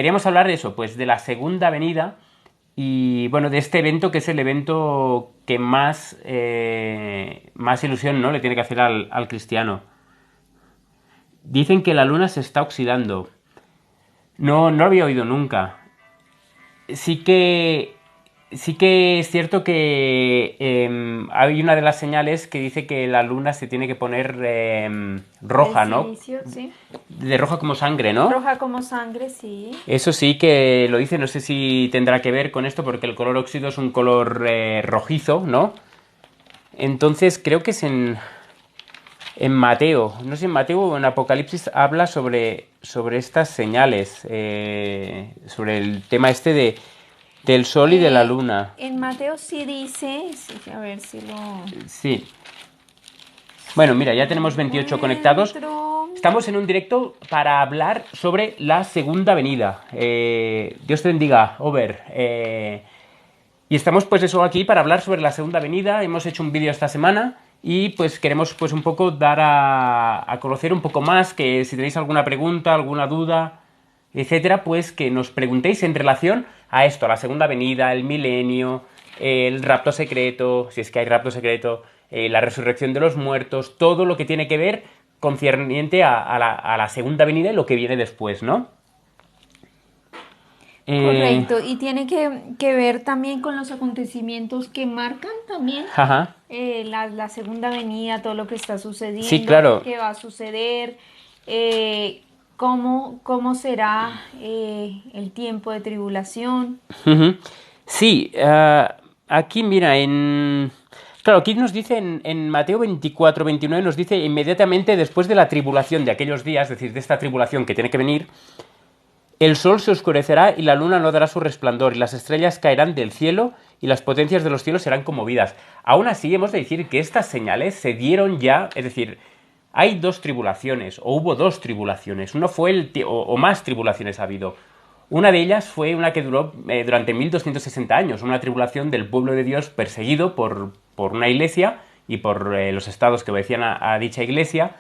queríamos hablar de eso, pues de la segunda venida y bueno, de este evento que es el evento que más ilusión, ¿no?, le tiene que hacer al cristiano. Dicen que la luna se está oxidando. No, no lo había oído nunca. Sí que sí que es cierto que hay una de las señales que dice que la luna se tiene que poner De roja, ¿no? silicio, sí. De roja como sangre, ¿no? Roja como sangre, sí. Eso sí que lo dice, no sé si tendrá que ver con esto, porque el color óxido es un color rojizo, ¿no? Entonces creo que es en Mateo, no sé si en Mateo o en Apocalipsis habla sobre estas señales, sobre el tema este del sol y de la luna. En Mateo sí dice, sí, a ver si lo, Sí. Bueno, mira, si ya lo tenemos 28 conectados. encuentro. Estamos en un directo para hablar sobre la segunda venida. Dios te bendiga, Over. Y estamos pues eso aquí para hablar sobre la segunda venida. Hemos hecho un vídeo esta semana y pues queremos pues un poco dar a conocer un poco más, que si tenéis alguna pregunta, alguna duda, etcétera, pues que nos preguntéis en relación a esto, a la segunda venida, el milenio, el rapto secreto, si es que hay rapto secreto, la resurrección de los muertos, todo lo que tiene que ver concerniente a la segunda venida y lo que viene después, ¿no? Eh, Correcto, y tiene que ver también con los acontecimientos que marcan también Jaja. la segunda venida, todo lo que está Sí, sucediendo, claro. qué va a suceder, cómo será el tiempo de tribulación. Ujú. Sí, aquí mira, Claro, aquí nos dice en Mateo 24-29 nos dice inmediatamente después de la tribulación de aquellos días, es decir, de esta tribulación que tiene que venir, el sol se oscurecerá y la luna no dará su resplandor, y las estrellas caerán del cielo y las potencias de los cielos serán conmovidas. Aún así, hemos de decir que estas señales se dieron ya, es decir, hay dos tribulaciones, o hubo dos tribulaciones, uno fue o más tribulaciones ha habido. Una de ellas fue una que duró durante 1260 años, una tribulación del pueblo de Dios perseguido por una iglesia y por los estados que obedecían a dicha iglesia,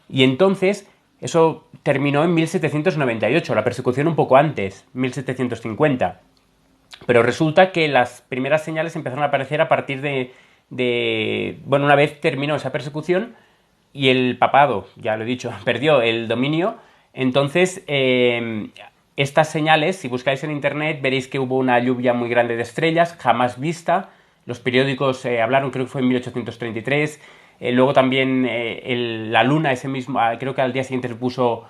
y entonces eso terminó en 1798, la persecución un poco antes, 1750. Pero resulta que las primeras señales empezaron a aparecer a partir bueno, una vez terminó esa persecución y el papado, ya lo he dicho, perdió el dominio, entonces estas señales, si buscáis en internet, veréis que hubo una lluvia muy grande de estrellas, jamás vista. Los periódicos hablaron, creo que fue en 1833. Luego también la luna, ese mismo, creo que al día siguiente se puso.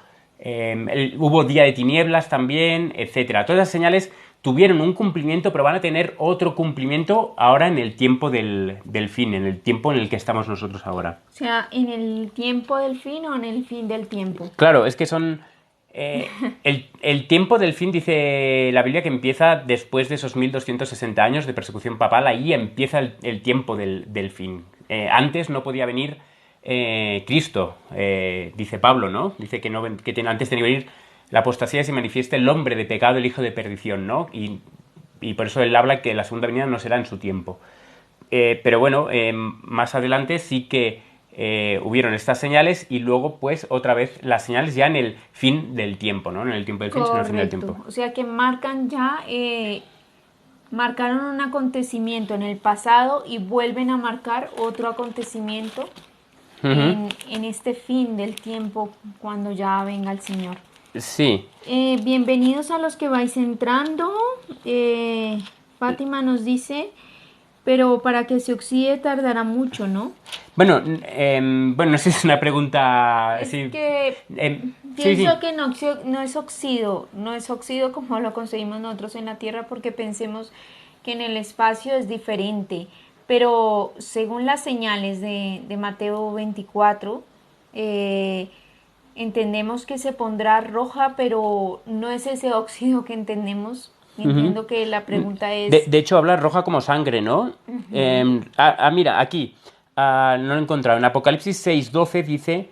Hubo día de tinieblas también, etcétera. Todas las señales tuvieron un cumplimiento, pero van a tener otro cumplimiento ahora en el tiempo del fin, en el tiempo en el que estamos nosotros ahora. O sea, en el tiempo del fin o en el fin del tiempo. Claro, es que son. El tiempo del fin dice la Biblia que empieza después de esos 1260 años de persecución papal, ahí empieza el tiempo del fin. Antes no podía venir Cristo, dice Pablo, ¿no? Dice que, no, antes tenía que venir la apostasía y se manifiesta el hombre de pecado, el hijo de perdición, ¿no? Y por eso él habla que la segunda venida no será en su tiempo. Pero bueno, más adelante sí que hubieron estas señales y luego pues otra vez las señales ya en el fin del tiempo, ¿no? En el tiempo del fin, sino en el fin del Correcto. tiempo. O sea que marcan ya, marcaron un acontecimiento en el pasado y vuelven a marcar otro acontecimiento Uh -huh. en este fin del tiempo cuando ya venga el Señor. Sí. Bienvenidos a los que vais entrando. Fátima nos dice, pero para que se oxide tardará mucho, ¿no? Bueno, bueno, no sé si es una pregunta. Es Sí, que sí, sí. pienso que no es óxido como lo conseguimos nosotros en la Tierra porque pensemos que en el espacio es diferente, pero según las señales de Mateo 24, entendemos que se pondrá roja, pero no es ese óxido que entendemos. Uh -huh. Entiendo que la pregunta es... De hecho, habla roja como sangre, ¿no? Mira, aquí. No lo he encontrado. En Apocalipsis 6:12 dice: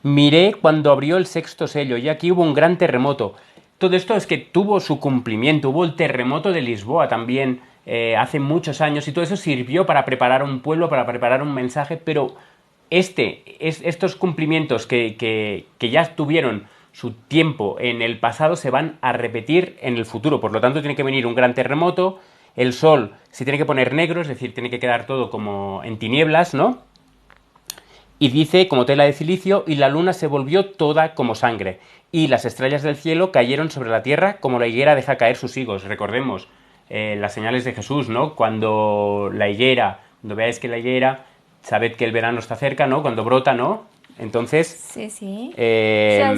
Miré cuando abrió el sexto sello, y aquí hubo un gran terremoto. Todo esto es que tuvo su cumplimiento. Hubo el terremoto de Lisboa también hace muchos años, y todo eso sirvió para preparar un pueblo, para preparar un mensaje, pero estos cumplimientos que ya tuvieron su tiempo en el pasado se van a repetir en el futuro. Por lo tanto, tiene que venir un gran terremoto, el sol se tiene que poner negro, es decir, tiene que quedar todo como en tinieblas, ¿no? Y dice, como tela de cilicio, y la luna se volvió toda como sangre, y las estrellas del cielo cayeron sobre la tierra como la higuera deja caer sus higos. Recordemos las señales de Jesús, ¿no? Cuando veáis que la higuera, sabed que el verano está cerca, ¿no? Cuando brota, ¿no? Entonces... Sí, sí. O sea,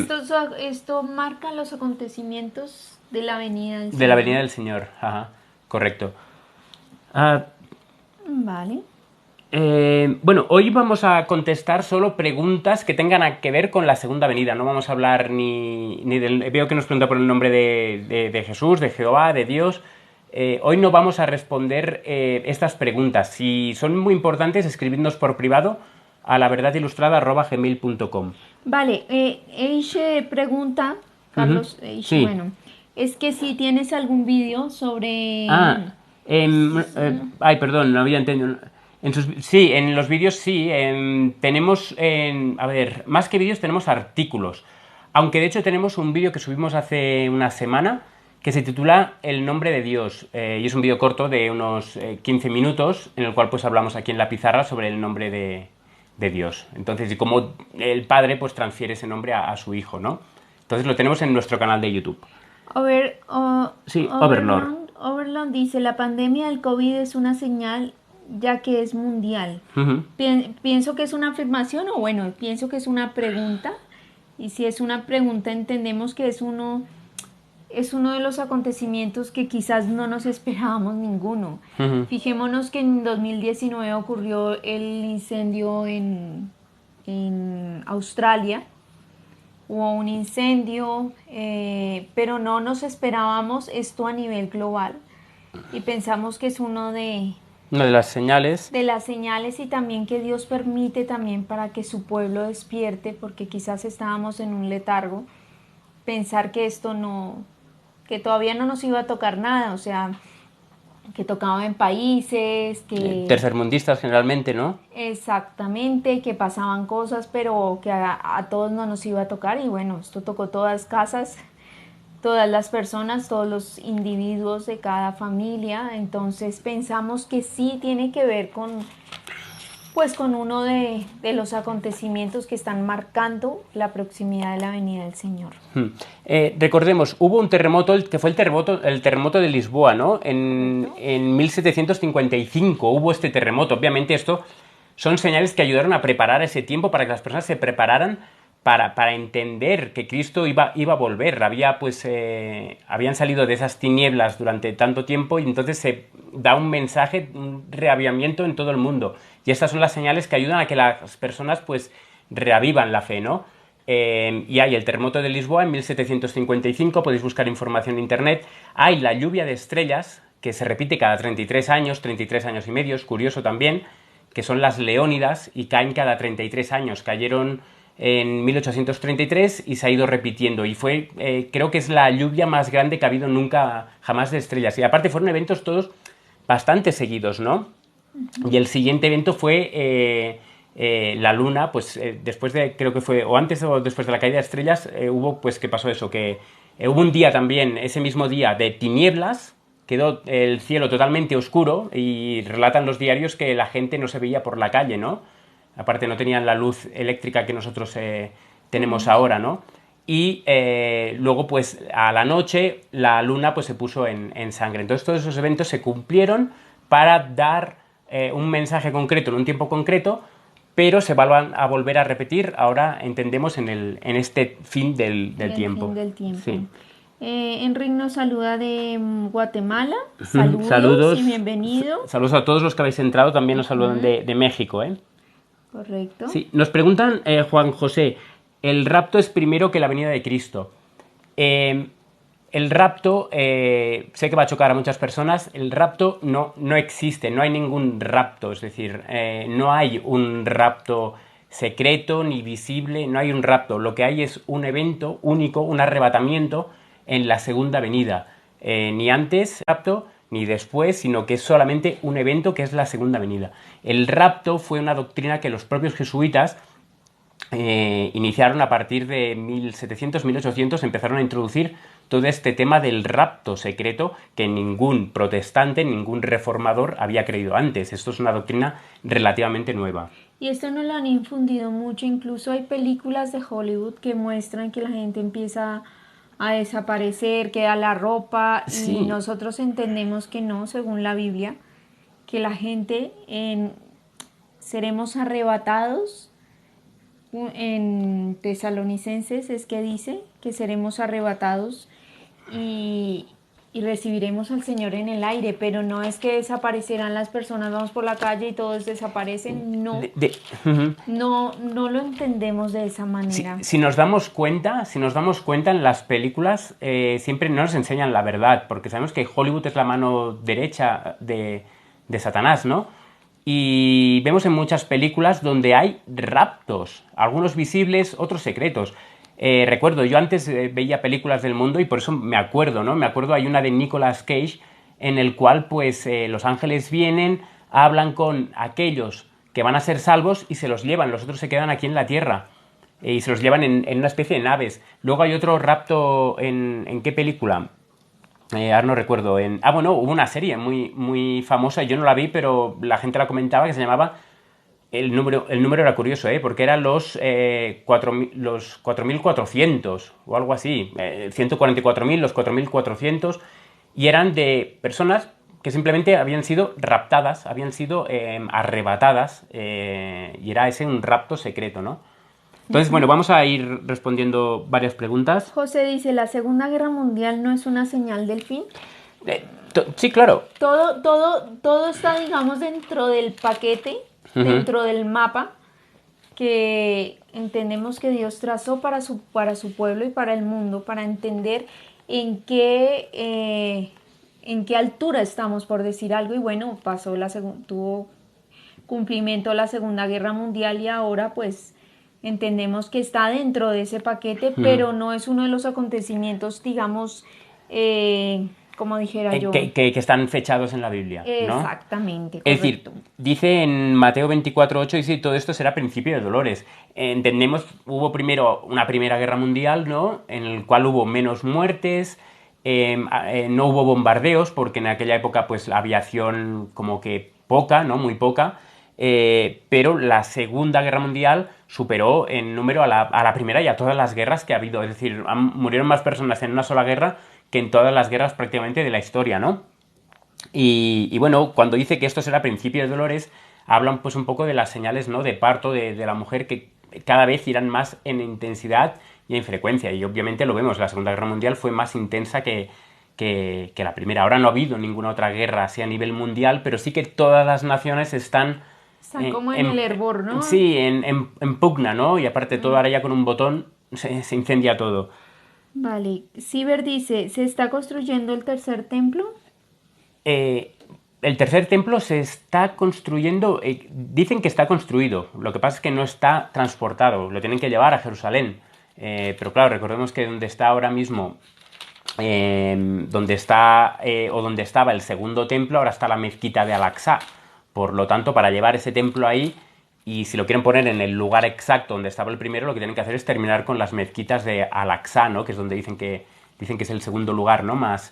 esto marca los acontecimientos de la venida del Señor. De la venida del Señor, ajá, correcto. Vale. Bueno, hoy vamos a contestar solo preguntas que tengan que ver con la segunda venida. No vamos a hablar ni del... Veo que nos pregunta por el nombre de Jesús, de Jehová, de Dios. Hoy no vamos a responder estas preguntas. Si son muy importantes, escribidnos por privado a laverdadilustrada@gmail.com. Vale, Eiche pregunta, Carlos, Eiche, sí. bueno, es que si tienes algún vídeo sobre... Ay, perdón, no había entendido. Sí, en los vídeos sí. Tenemos, a ver, más que vídeos tenemos artículos. Aunque de hecho tenemos un vídeo que subimos hace una semana que se titula El nombre de Dios. Y es un vídeo corto de unos 15 minutos en el cual pues hablamos aquí en la pizarra sobre el nombre de Dios. Entonces, y cómo el padre pues transfiere ese nombre a su hijo, ¿no? Entonces lo tenemos en nuestro canal de YouTube. Sí, Overlord. Overlord dice, la pandemia del COVID es una señal ya que es mundial. Pienso que es una afirmación o bueno, pienso que es una pregunta. Y si es una pregunta entendemos que es uno de los acontecimientos que quizás no nos esperábamos ninguno. Fijémonos que en 2019 ocurrió el incendio en Australia. Hubo un incendio, pero no nos esperábamos esto a nivel global. Y pensamos que es una de las señales. De las señales y también que Dios permite también para que su pueblo despierte, porque quizás estábamos en un letargo. Pensar que que todavía no nos iba a tocar nada, o sea, que tocaba en países, que... tercermundistas generalmente, ¿no? Exactamente, que pasaban cosas, pero que a todos no nos iba a tocar y bueno, esto tocó todas casas, todas las personas, todos los individuos de cada familia, entonces pensamos que sí tiene que ver con uno de los acontecimientos que están marcando la proximidad de la venida del Señor. Recordemos, hubo un terremoto, que fue el terremoto de Lisboa, ¿no? En 1755 hubo este terremoto. Obviamente esto son señales que ayudaron a preparar ese tiempo para que las personas se prepararan para entender que Cristo iba a volver. Habían salido de esas tinieblas durante tanto tiempo y entonces se da un mensaje, un reavivamiento en todo el mundo. Y estas son las señales que ayudan a que las personas pues reavivan la fe, ¿no? Y hay el terremoto de Lisboa en 1755, podéis buscar información en internet. Hay la lluvia de estrellas, que se repite cada 33 años y medio, es curioso también, que son las Leónidas y caen cada 33 años. Cayeron en 1833 y se ha ido repitiendo. Y creo que es la lluvia más grande que ha habido jamás de estrellas. Y aparte fueron eventos todos bastante seguidos, ¿no? Y el siguiente evento fue la luna, pues después de, creo que fue, o antes o después de la caída de estrellas, pues que pasó eso, que hubo un día también, ese mismo día, de tinieblas, quedó el cielo totalmente oscuro y relatan los diarios que la gente no se veía por la calle, ¿no? Aparte no tenían la luz eléctrica que nosotros tenemos ahora, ¿no? Y luego, pues, a la noche, la luna pues se puso en sangre. Entonces, todos esos eventos se cumplieron para dar un mensaje concreto en un tiempo concreto, pero se van a volver a repetir, ahora entendemos, en este fin del tiempo. Fin del tiempo. Sí. Enric nos saluda de Guatemala. Saludos y bienvenido. Saludos a todos los que habéis entrado, también nos saludan de México, ¿eh? Correcto. Sí, nos preguntan, Juan José, ¿el rapto es primero que la venida de Cristo? El rapto, sé que va a chocar a muchas personas, el rapto no existe, no hay ningún rapto, es decir, no hay un rapto secreto ni visible, no hay un rapto, lo que hay es un evento único, un arrebatamiento en la segunda venida, ni antes rapto ni después, sino que es solamente un evento que es la segunda venida. El rapto fue una doctrina que los propios jesuitas iniciaron a partir de 1700, 1800, empezaron a introducir todo este tema del rapto secreto que ningún protestante, ningún reformador había creído antes. Esto es una doctrina relativamente nueva. Y esto nos lo han infundido mucho, incluso hay películas de Hollywood que muestran que la gente empieza a desaparecer, queda la ropa y Sí, nosotros entendemos que no, según la Biblia, que la gente seremos arrebatados. En Tesalonicenses es que dice que seremos arrebatados y, y recibiremos al Señor en el aire, pero no es que desaparecerán las personas, vamos por la calle y todos desaparecen, no, de, de, uh-huh. no lo entendemos de esa manera. Si nos damos cuenta, en las películas siempre no nos enseñan la verdad, porque sabemos que Hollywood es la mano derecha de Satanás, ¿no? Y vemos en muchas películas donde hay raptos, algunos visibles, otros secretos. Recuerdo, yo antes veía películas del mundo y por eso me acuerdo, ¿no? Me acuerdo, hay una de Nicolas Cage en el cual, pues, los ángeles vienen, hablan con aquellos que van a ser salvos y se los llevan, los otros se quedan aquí en la tierra y se los llevan en una especie de naves. Luego hay otro rapto ¿en qué película? Ahora no recuerdo. Bueno, hubo una serie muy, muy famosa, yo no la vi, pero la gente la comentaba, que se llamaba... El número era curioso, porque eran los 4.400 o algo así. 144.000, los 4.400. Y eran de personas que simplemente habían sido raptadas, habían sido arrebatadas. Y era ese un rapto secreto, ¿no? Entonces, bueno, vamos a ir respondiendo varias preguntas. José dice, ¿la Segunda Guerra Mundial no es una señal del fin? Sí, claro. Todo está, digamos, dentro del paquete, dentro del mapa que entendemos que Dios trazó para su pueblo y para el mundo, para entender en qué altura estamos, por decir algo. Y bueno, tuvo cumplimiento la Segunda Guerra Mundial y ahora pues entendemos que está dentro de ese paquete, pero no es uno de los acontecimientos, digamos, como dijera yo. Que están fechados en la Biblia, ¿no? Exactamente, Es decir, correcto. dice en Mateo 24:8, dice, todo esto será principio de dolores. Entendemos, hubo primero una primera guerra mundial, ¿no? En el cual hubo menos muertes, no hubo bombardeos, porque en aquella época, pues, la aviación como que poca, ¿no? Muy poca. Pero la Segunda Guerra Mundial superó en número a la primera y a todas las guerras que ha habido. Es decir, murieron más personas en una sola guerra que en todas las guerras prácticamente de la historia, ¿no? Y bueno, cuando dice que esto será principio de dolores, hablan pues un poco de las señales, ¿no? De parto de la mujer que cada vez irán más en intensidad y en frecuencia. Y obviamente lo vemos, la Segunda Guerra Mundial fue más intensa que la primera. Ahora no ha habido ninguna otra guerra así a nivel mundial, pero sí que todas las naciones están... Están como en el hervor, ¿no? Sí, en pugna, ¿no? Y aparte todo ahora ya con un botón se incendia todo. Vale, Ciber dice, ¿se está construyendo el tercer templo? El tercer templo se está construyendo, dicen que está construido, lo que pasa es que no está transportado, lo tienen que llevar a Jerusalén. Pero claro, recordemos que donde está ahora mismo, donde estaba el segundo templo, ahora está la mezquita de Al-Aqsa. Por lo tanto, para llevar ese templo ahí, y si lo quieren poner en el lugar exacto donde estaba el primero, lo que tienen que hacer es terminar con las mezquitas de Al-Aqsa, ¿no? Que es donde dicen que es el segundo lugar, ¿no? Más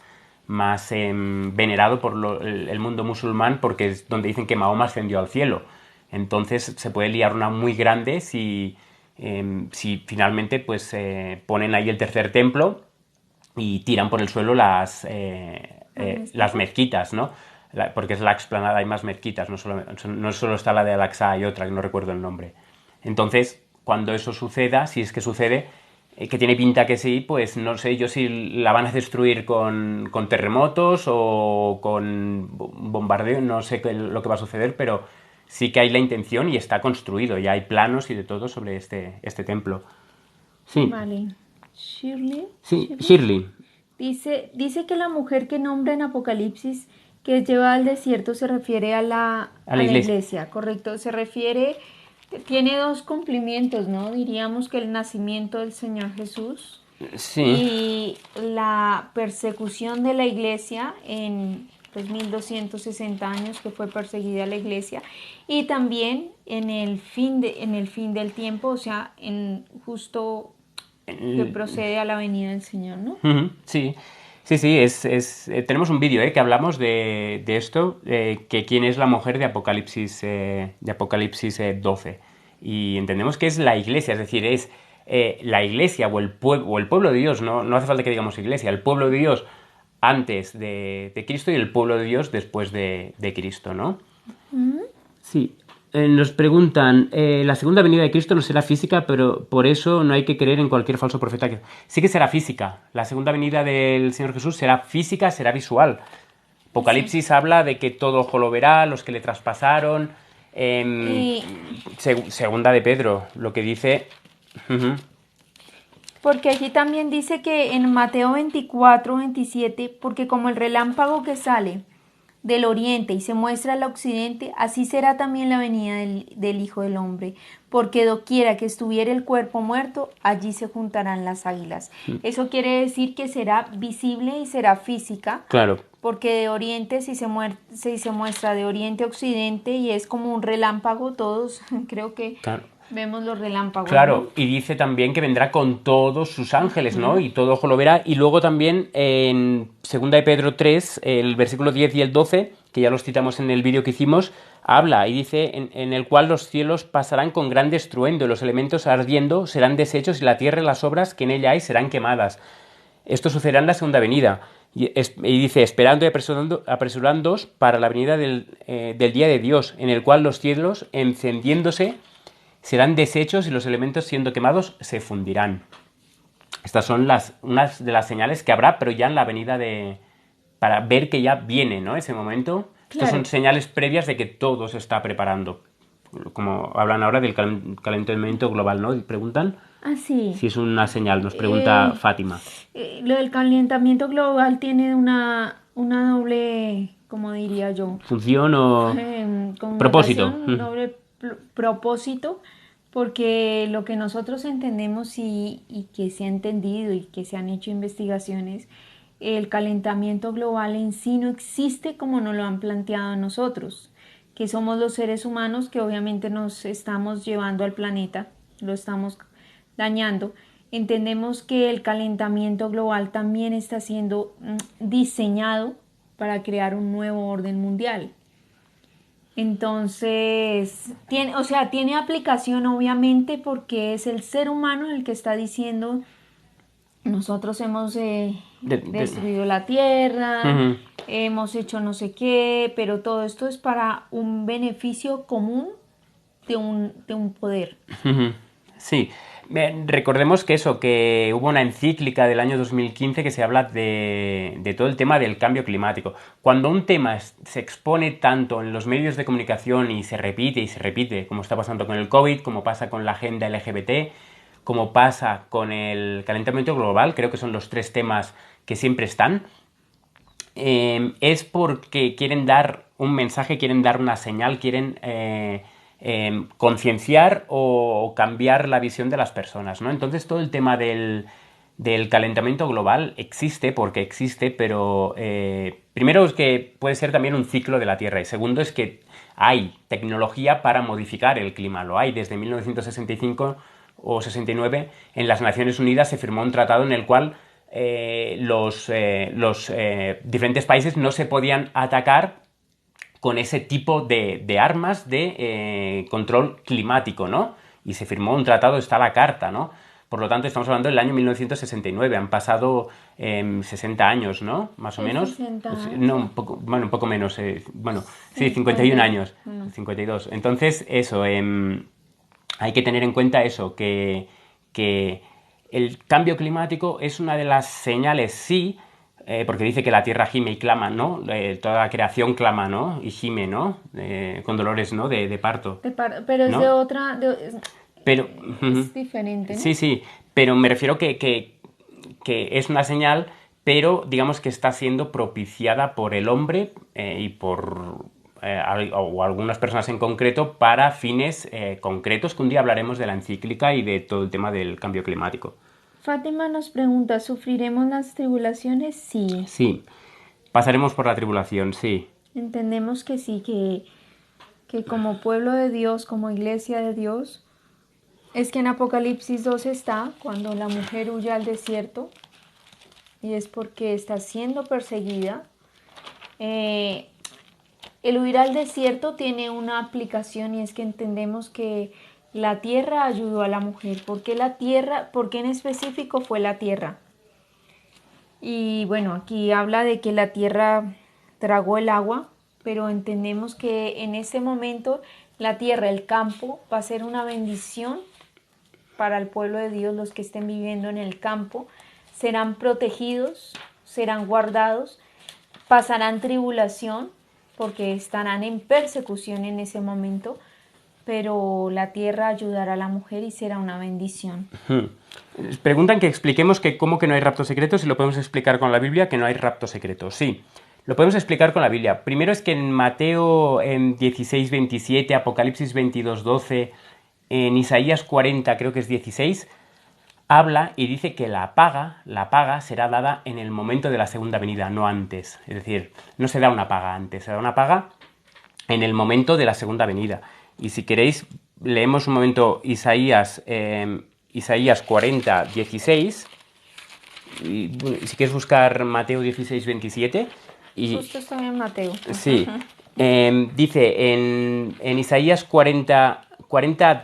venerado por el mundo musulmán, porque es donde dicen que Mahoma ascendió al cielo. Entonces se puede liar una muy grande si finalmente pues ponen ahí el tercer templo y tiran por el suelo las mezquitas, ¿no? Porque es la explanada, hay más mezquitas, no solo está la de Al-Aqsa, hay otra que no recuerdo el nombre. Entonces, cuando eso suceda, si es que sucede, que tiene pinta que sí, pues no sé yo si la van a destruir con terremotos o con bombardeo, no sé lo que va a suceder, pero sí que hay la intención y está construido, ya hay planos y de todo sobre este templo. Sí. Vale. Shirley. Sí, Shirley. Dice que la mujer que nombra en Apocalipsis que es llevada al desierto se refiere a la iglesia, correcto. Se refiere, tiene dos cumplimientos, ¿no? Diríamos que el nacimiento del Señor Jesús Sí. y la persecución de la iglesia los 1260 años que fue perseguida la iglesia, y también en el fin del tiempo, o sea, en justo que procede a la venida del Señor, ¿no? Sí, sí, sí, tenemos un vídeo que hablamos de esto, que quién es la mujer de Apocalipsis 12. Y entendemos que es la iglesia, es decir, es la iglesia o el pueblo de Dios, no hace falta que digamos iglesia, el pueblo de Dios antes de Cristo y el pueblo de Dios después de Cristo, ¿no? Sí. Nos preguntan, la segunda venida de Cristo no será física, pero por eso no hay que creer en cualquier falso profeta. Sí que será física. La segunda venida del Señor Jesús será física, será visual. Apocalipsis habla de que todo ojo lo verá, los que le traspasaron. Y Segunda de Pedro, lo que dice... porque aquí también dice que en Mateo 24-27, porque como el relámpago que sale del oriente y se muestra al occidente, así será también la venida del Hijo del Hombre, porque doquiera que estuviera el cuerpo muerto, allí se juntarán las águilas. Eso quiere decir que será visible y será física. Claro. Porque de oriente, si se muestra de oriente a occidente y es como un relámpago, todos creo que Claro. vemos los relámpagos. Claro, ¿no? y dice también que vendrá con todos sus ángeles, ¿no? Y todo ojo lo verá. Y luego también en 2 de Pedro 3, el versículo 10 y el 12, que ya los citamos en el vídeo que hicimos, habla y dice en el cual los cielos pasarán con gran estruendo y los elementos ardiendo serán deshechos y la tierra y las obras que en ella hay serán quemadas. Esto sucederá en la segunda venida. Y dice, esperando y apresurándoos para la venida del día de Dios, en el cual los cielos, encendiéndose, serán deshechos y los elementos, siendo quemados, se fundirán. Estas son unas de las señales que habrá, pero ya en la venida para ver que ya viene, ¿no? Ese momento. Claro. Estas son señales previas de que todo se está preparando. Como hablan ahora del calentamiento global, ¿no? Y preguntan... Ah, sí. Si es una señal, nos pregunta Fátima. Lo del calentamiento global tiene una doble, ¿cómo diría yo? ¿Función o propósito? Un doble propósito, porque lo que nosotros entendemos y que se ha entendido y que se han hecho investigaciones, el calentamiento global en sí no existe como nos lo han planteado a nosotros, que somos los seres humanos que obviamente nos estamos llevando al planeta, lo estamos dañando. Entendemos que el calentamiento global también está siendo diseñado para crear un nuevo orden mundial. Entonces, tiene aplicación obviamente porque es el ser humano el que está diciendo, nosotros hemos destruido la tierra, hemos hecho no sé qué, pero todo esto es para un beneficio común de un poder. Sí. Recordemos que hubo una encíclica del año 2015 que se habla de todo el tema del cambio climático. Cuando un tema se expone tanto en los medios de comunicación y se repite, como está pasando con el COVID, como pasa con la agenda LGBT, como pasa con el calentamiento global, creo que son los tres temas que siempre están, es porque quieren dar un mensaje, quieren dar una señal, quieren... concienciar o cambiar la visión de las personas, ¿no? Entonces todo el tema del calentamiento global existe porque existe, pero primero es que puede ser también un ciclo de la Tierra y segundo es que hay tecnología para modificar el clima, lo hay desde 1965 o 69 en las Naciones Unidas se firmó un tratado en el cual los diferentes países no se podían atacar con ese tipo de armas de control climático, ¿no? Y se firmó un tratado, está la carta, ¿no? Por lo tanto, estamos hablando del año 1969, han pasado 60 años, ¿no? Más o menos. 60 años. No, un poco menos, sí, 51 años, 52. Entonces, eso, hay que tener en cuenta eso, que el cambio climático es una de las señales, sí, porque dice que la tierra gime y clama, ¿no? Toda la creación clama, ¿no? Y gime, ¿no? Con dolores, ¿no? De parto. Pero es ¿no? de otra... pero es diferente, ¿no? Sí, pero me refiero que es una señal, pero digamos que está siendo propiciada por el hombre y por o algunas personas en concreto para fines concretos, que un día hablaremos de la encíclica y de todo el tema del cambio climático. Fátima nos pregunta, ¿sufriremos las tribulaciones? Sí. Sí. Pasaremos por la tribulación, sí. Entendemos que sí, que como pueblo de Dios, como iglesia de Dios, es que en Apocalipsis 2 está cuando la mujer huye al desierto y es porque está siendo perseguida. Eh, el huir al desierto tiene una aplicación y es que entendemos que la tierra ayudó a la mujer. ¿Por qué la tierra? ¿Por qué en específico fue la tierra? Y bueno, aquí habla de que la tierra tragó el agua, pero entendemos que en ese momento la tierra, el campo, va a ser una bendición para el pueblo de Dios. Los que estén viviendo en el campo serán protegidos, serán guardados, pasarán tribulación porque estarán en persecución en ese momento, pero la tierra ayudará a la mujer y será una bendición. Preguntan que expliquemos que cómo que no hay rapto secreto, si lo podemos explicar con la Biblia que no hay rapto secreto. Sí, lo podemos explicar con la Biblia. Primero es que en Mateo en 16, 27, Apocalipsis 22, 12, en Isaías 40, creo que es 16, habla y dice que la paga será dada en el momento de la segunda venida, no antes. Es decir, no se da una paga antes, se da una paga en el momento de la segunda venida. Y si queréis, leemos un momento Isaías 40, 16. Y, bueno, si quieres buscar Mateo 16, 27. Y, Justo está en Mateo. sí, dice en Isaías 40,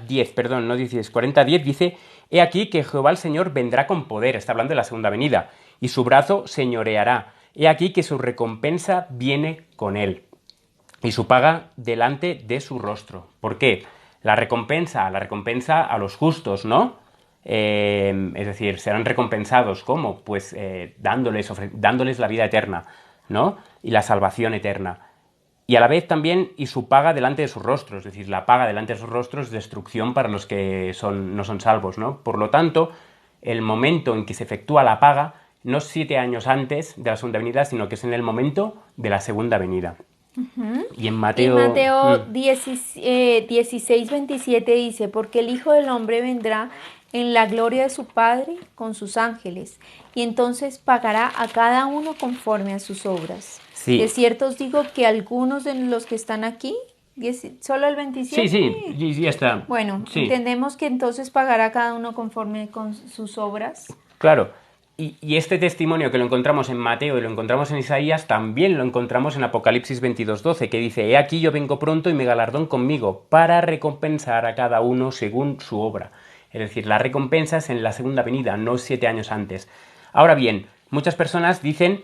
10, perdón, no 16, 40, 10, dice: He aquí que Jehová el Señor vendrá con poder, está hablando de la segunda venida, y su brazo señoreará. He aquí que su recompensa viene con él, y su paga delante de su rostro. ¿Por qué? La recompensa a los justos, ¿no? Es decir, serán recompensados. ¿Cómo? Pues dándoles la vida eterna, ¿no? Y la salvación eterna. Y a la vez también, y su paga delante de su rostro, es decir, la paga delante de sus rostros es destrucción para los que no son salvos, ¿no? Por lo tanto, el momento en que se efectúa la paga no es 7 años antes de la segunda venida, sino que es en el momento de la segunda venida. Y en Y Mateo... Mateo 16, 27 dice, porque el Hijo del Hombre vendrá en la gloria de su Padre con sus ángeles, y entonces pagará a cada uno conforme a sus obras. Sí. De cierto os digo que algunos de los que están aquí, solo el 27. Sí, ya está. Bueno, sí. entendemos que entonces pagará cada uno conforme con sus obras. Claro. Y este testimonio que lo encontramos en Mateo y lo encontramos en Isaías, también lo encontramos en Apocalipsis 22:12, que dice: He aquí yo vengo pronto y mi galardón conmigo, para recompensar a cada uno según su obra. Es decir, la recompensa es en la segunda venida, no 7 años antes. Ahora bien, muchas personas dicen,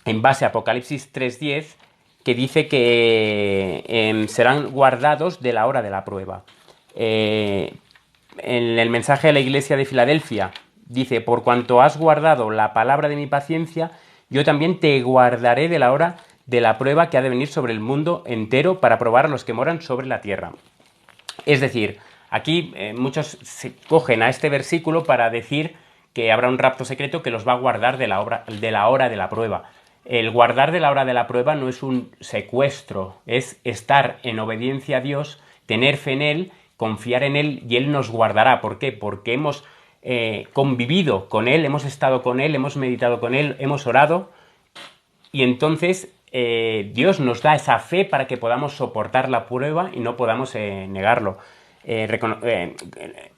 en base a Apocalipsis 3:10, que dice que serán guardados de la hora de la prueba. En el mensaje de la iglesia de Filadelfia dice: por cuanto has guardado la palabra de mi paciencia, yo también te guardaré de la hora de la prueba que ha de venir sobre el mundo entero para probar a los que moran sobre la tierra. Es decir, aquí muchos se cogen a este versículo para decir que habrá un rapto secreto que los va a guardar de la hora de la prueba. El guardar de la hora de la prueba no es un secuestro, es estar en obediencia a Dios, tener fe en Él, confiar en Él, y Él nos guardará. ¿Por qué? Porque hemos convivido con Él, hemos estado con Él, hemos meditado con Él, hemos orado, y entonces Dios nos da esa fe para que podamos soportar la prueba y no podamos negarlo.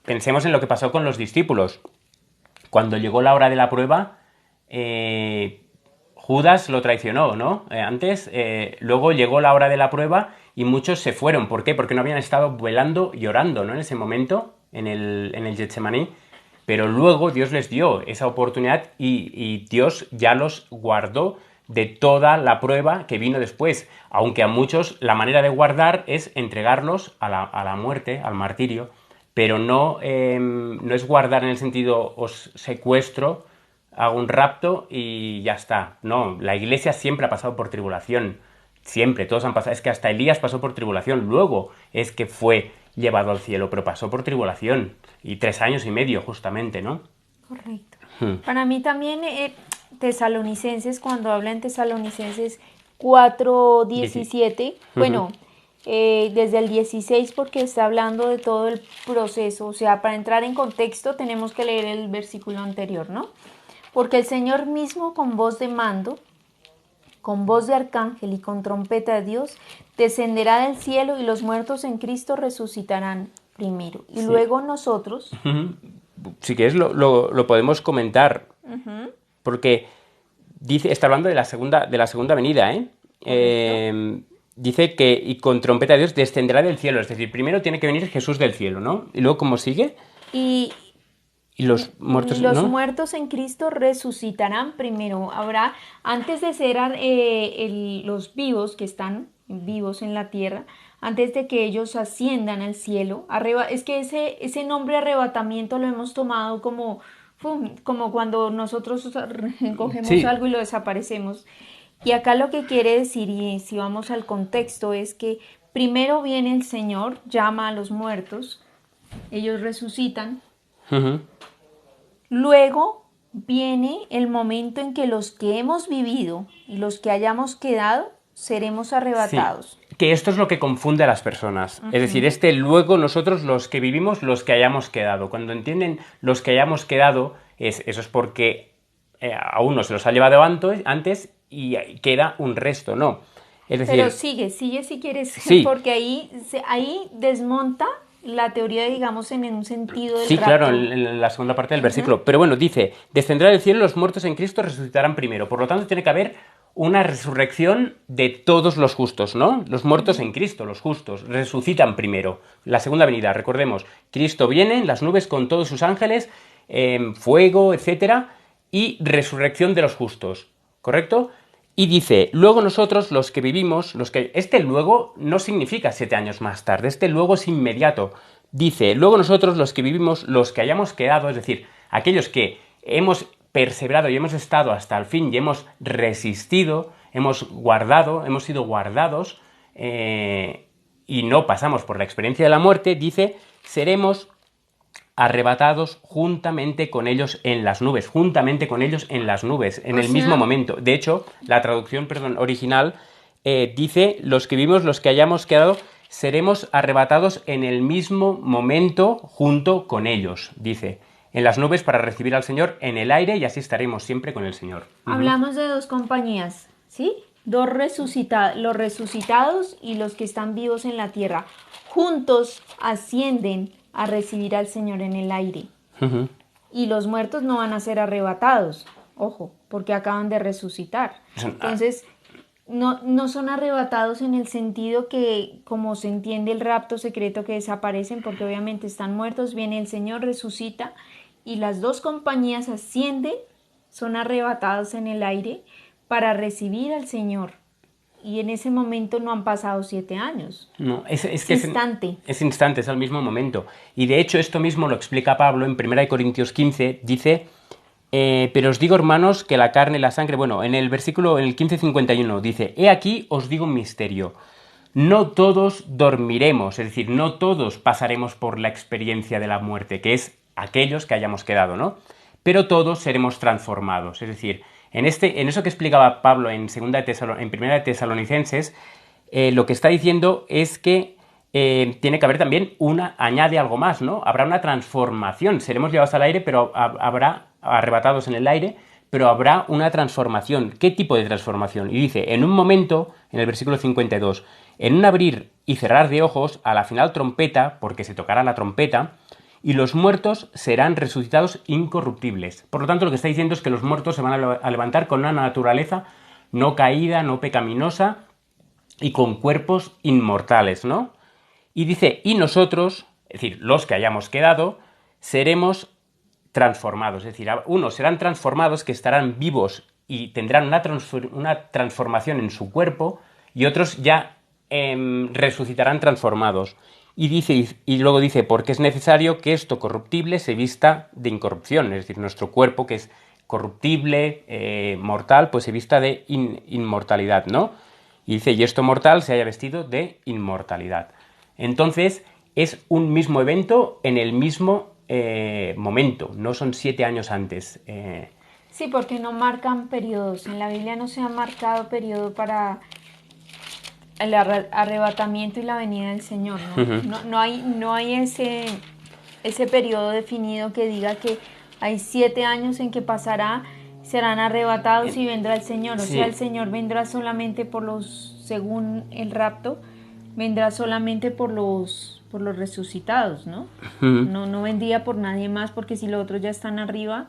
Pensemos en lo que pasó con los discípulos. Cuando llegó la hora de la prueba, Judas lo traicionó, ¿no? Luego llegó la hora de la prueba y muchos se fueron. ¿Por qué? Porque no habían estado velando y orando, ¿no? En ese momento, en el Getsemaní. Pero luego Dios les dio esa oportunidad y Dios ya los guardó de toda la prueba que vino después. Aunque a muchos la manera de guardar es entregarlos a la muerte, al martirio. Pero no es guardar en el sentido os secuestro, hago un rapto y ya está. No, la iglesia siempre ha pasado por tribulación. Siempre, todos han pasado. Es que hasta Elías pasó por tribulación. Luego es que fue llevado al cielo, pero pasó por tribulación. Y 3 años y medio, justamente, ¿no? Correcto. Para mí también, Tesalonicenses, cuando habla en Tesalonicenses 4:17, bueno, desde el 16, porque está hablando de todo el proceso. O sea, para entrar en contexto tenemos que leer el versículo anterior, ¿no? Porque el Señor mismo con voz de mando, con voz de arcángel y con trompeta de Dios, descenderá del cielo y los muertos en Cristo resucitarán primero. Y Sí. luego nosotros, Si quieres lo podemos comentar, porque está hablando de la segunda venida, ¿eh? Dice que y con trompeta de Dios descenderá del cielo, es decir, primero tiene que venir Jesús del cielo, ¿no? Y luego, ¿cómo sigue? y Y los muertos, los ¿no? muertos en Cristo resucitarán primero. Habrá, antes de ser los vivos que están vivos en la tierra, antes de que ellos asciendan al cielo, es que ese nombre arrebatamiento lo hemos tomado como cuando nosotros cogemos Sí, algo y lo desaparecemos. Y acá lo que quiere decir, y si vamos al contexto, es que primero viene el Señor, llama a los muertos, ellos resucitan. Luego viene el momento en que los que hemos vivido y los que hayamos quedado seremos arrebatados. sí, que esto es lo que confunde a las personas. Es decir, luego nosotros los que vivimos, los que hayamos quedado. Cuando entienden los que hayamos quedado, eso es porque a uno se los ha llevado antes y queda un resto, ¿no. Es decir, Pero sigue si quieres, sí, porque ahí desmonta la teoría, digamos, en un sentido del sí, claro, rapto. en la segunda parte del versículo. Pero bueno, dice, descenderá del cielo y los muertos en Cristo resucitarán primero. Por lo tanto, tiene que haber una resurrección de todos los justos, ¿no? Los muertos en Cristo, los justos, resucitan primero. La segunda venida, recordemos, Cristo viene en las nubes con todos sus ángeles, fuego, etcétera, y resurrección de los justos, ¿correcto? Y dice, luego nosotros, los que vivimos, este luego no significa 7 años más tarde, este luego es inmediato. Dice, luego nosotros, los que vivimos, los que hayamos quedado, es decir, aquellos que hemos perseverado y hemos estado hasta el fin y hemos resistido, hemos sido guardados, y no pasamos por la experiencia de la muerte, dice, seremos arrebatados juntamente con ellos en las nubes, en el mismo momento. De hecho, la traducción, original dice, los que vivimos, los que hayamos quedado, seremos arrebatados en el mismo momento junto con ellos, dice, en las nubes para recibir al Señor en el aire y así estaremos siempre con el Señor. Hablamos de dos compañías, ¿sí? Los resucitados y los que están vivos en la tierra. Juntos ascienden a recibir al Señor en el aire. Y los muertos no van a ser arrebatados, ojo, porque acaban de resucitar. Entonces, no son arrebatados en el sentido que, como se entiende el rapto secreto, que desaparecen, porque obviamente están muertos, viene el Señor, resucita, y las dos compañías ascienden, son arrebatados en el aire para recibir al Señor. Y en ese momento no han pasado 7 años. No, es instante. Es instante, es al mismo momento. Y de hecho esto mismo lo explica Pablo en 1 Corintios 15, dice, pero os digo, hermanos, que la carne y la sangre, bueno, en el 15:51 dice, he aquí os digo un misterio, no todos dormiremos, es decir, no todos pasaremos por la experiencia de la muerte, que es aquellos que hayamos quedado, ¿no? Pero todos seremos transformados, es decir, en eso que explicaba Pablo en 1 de Tesalonicenses, lo que está diciendo es que tiene que haber también añade algo más, ¿no? Habrá una transformación, seremos llevados al aire, pero habrá arrebatados en el aire, pero habrá una transformación. ¿Qué tipo de transformación? Y dice, en un momento, en el versículo 52, en un abrir y cerrar de ojos, a la final trompeta, porque se tocará la trompeta, y los muertos serán resucitados incorruptibles. Por lo tanto, lo que está diciendo es que los muertos se van a levantar con una naturaleza no caída, no pecaminosa, y con cuerpos inmortales, ¿no? Y dice, y nosotros, es decir, los que hayamos quedado, seremos transformados. Es decir, unos serán transformados que estarán vivos y tendrán una transformación en su cuerpo, y otros ya resucitarán transformados. Y luego dice, porque es necesario que esto corruptible se vista de incorrupción, es decir, nuestro cuerpo, que es corruptible, mortal, pues se vista de inmortalidad, ¿no? Y dice, y esto mortal se haya vestido de inmortalidad. Entonces, es un mismo evento en el mismo momento, no son 7 años antes. Sí, porque no marcan periodos. En la Biblia no se ha marcado periodo para el arrebatamiento y la venida del Señor, ¿no? No hay ese periodo definido que diga que hay 7 años en que pasará serán arrebatados y vendrá el Señor. O Sí. sea, el Señor vendrá solamente según el rapto, vendrá solamente por los resucitados, ¿no? Ujú. No vendría por nadie más, porque si los otros ya están arriba,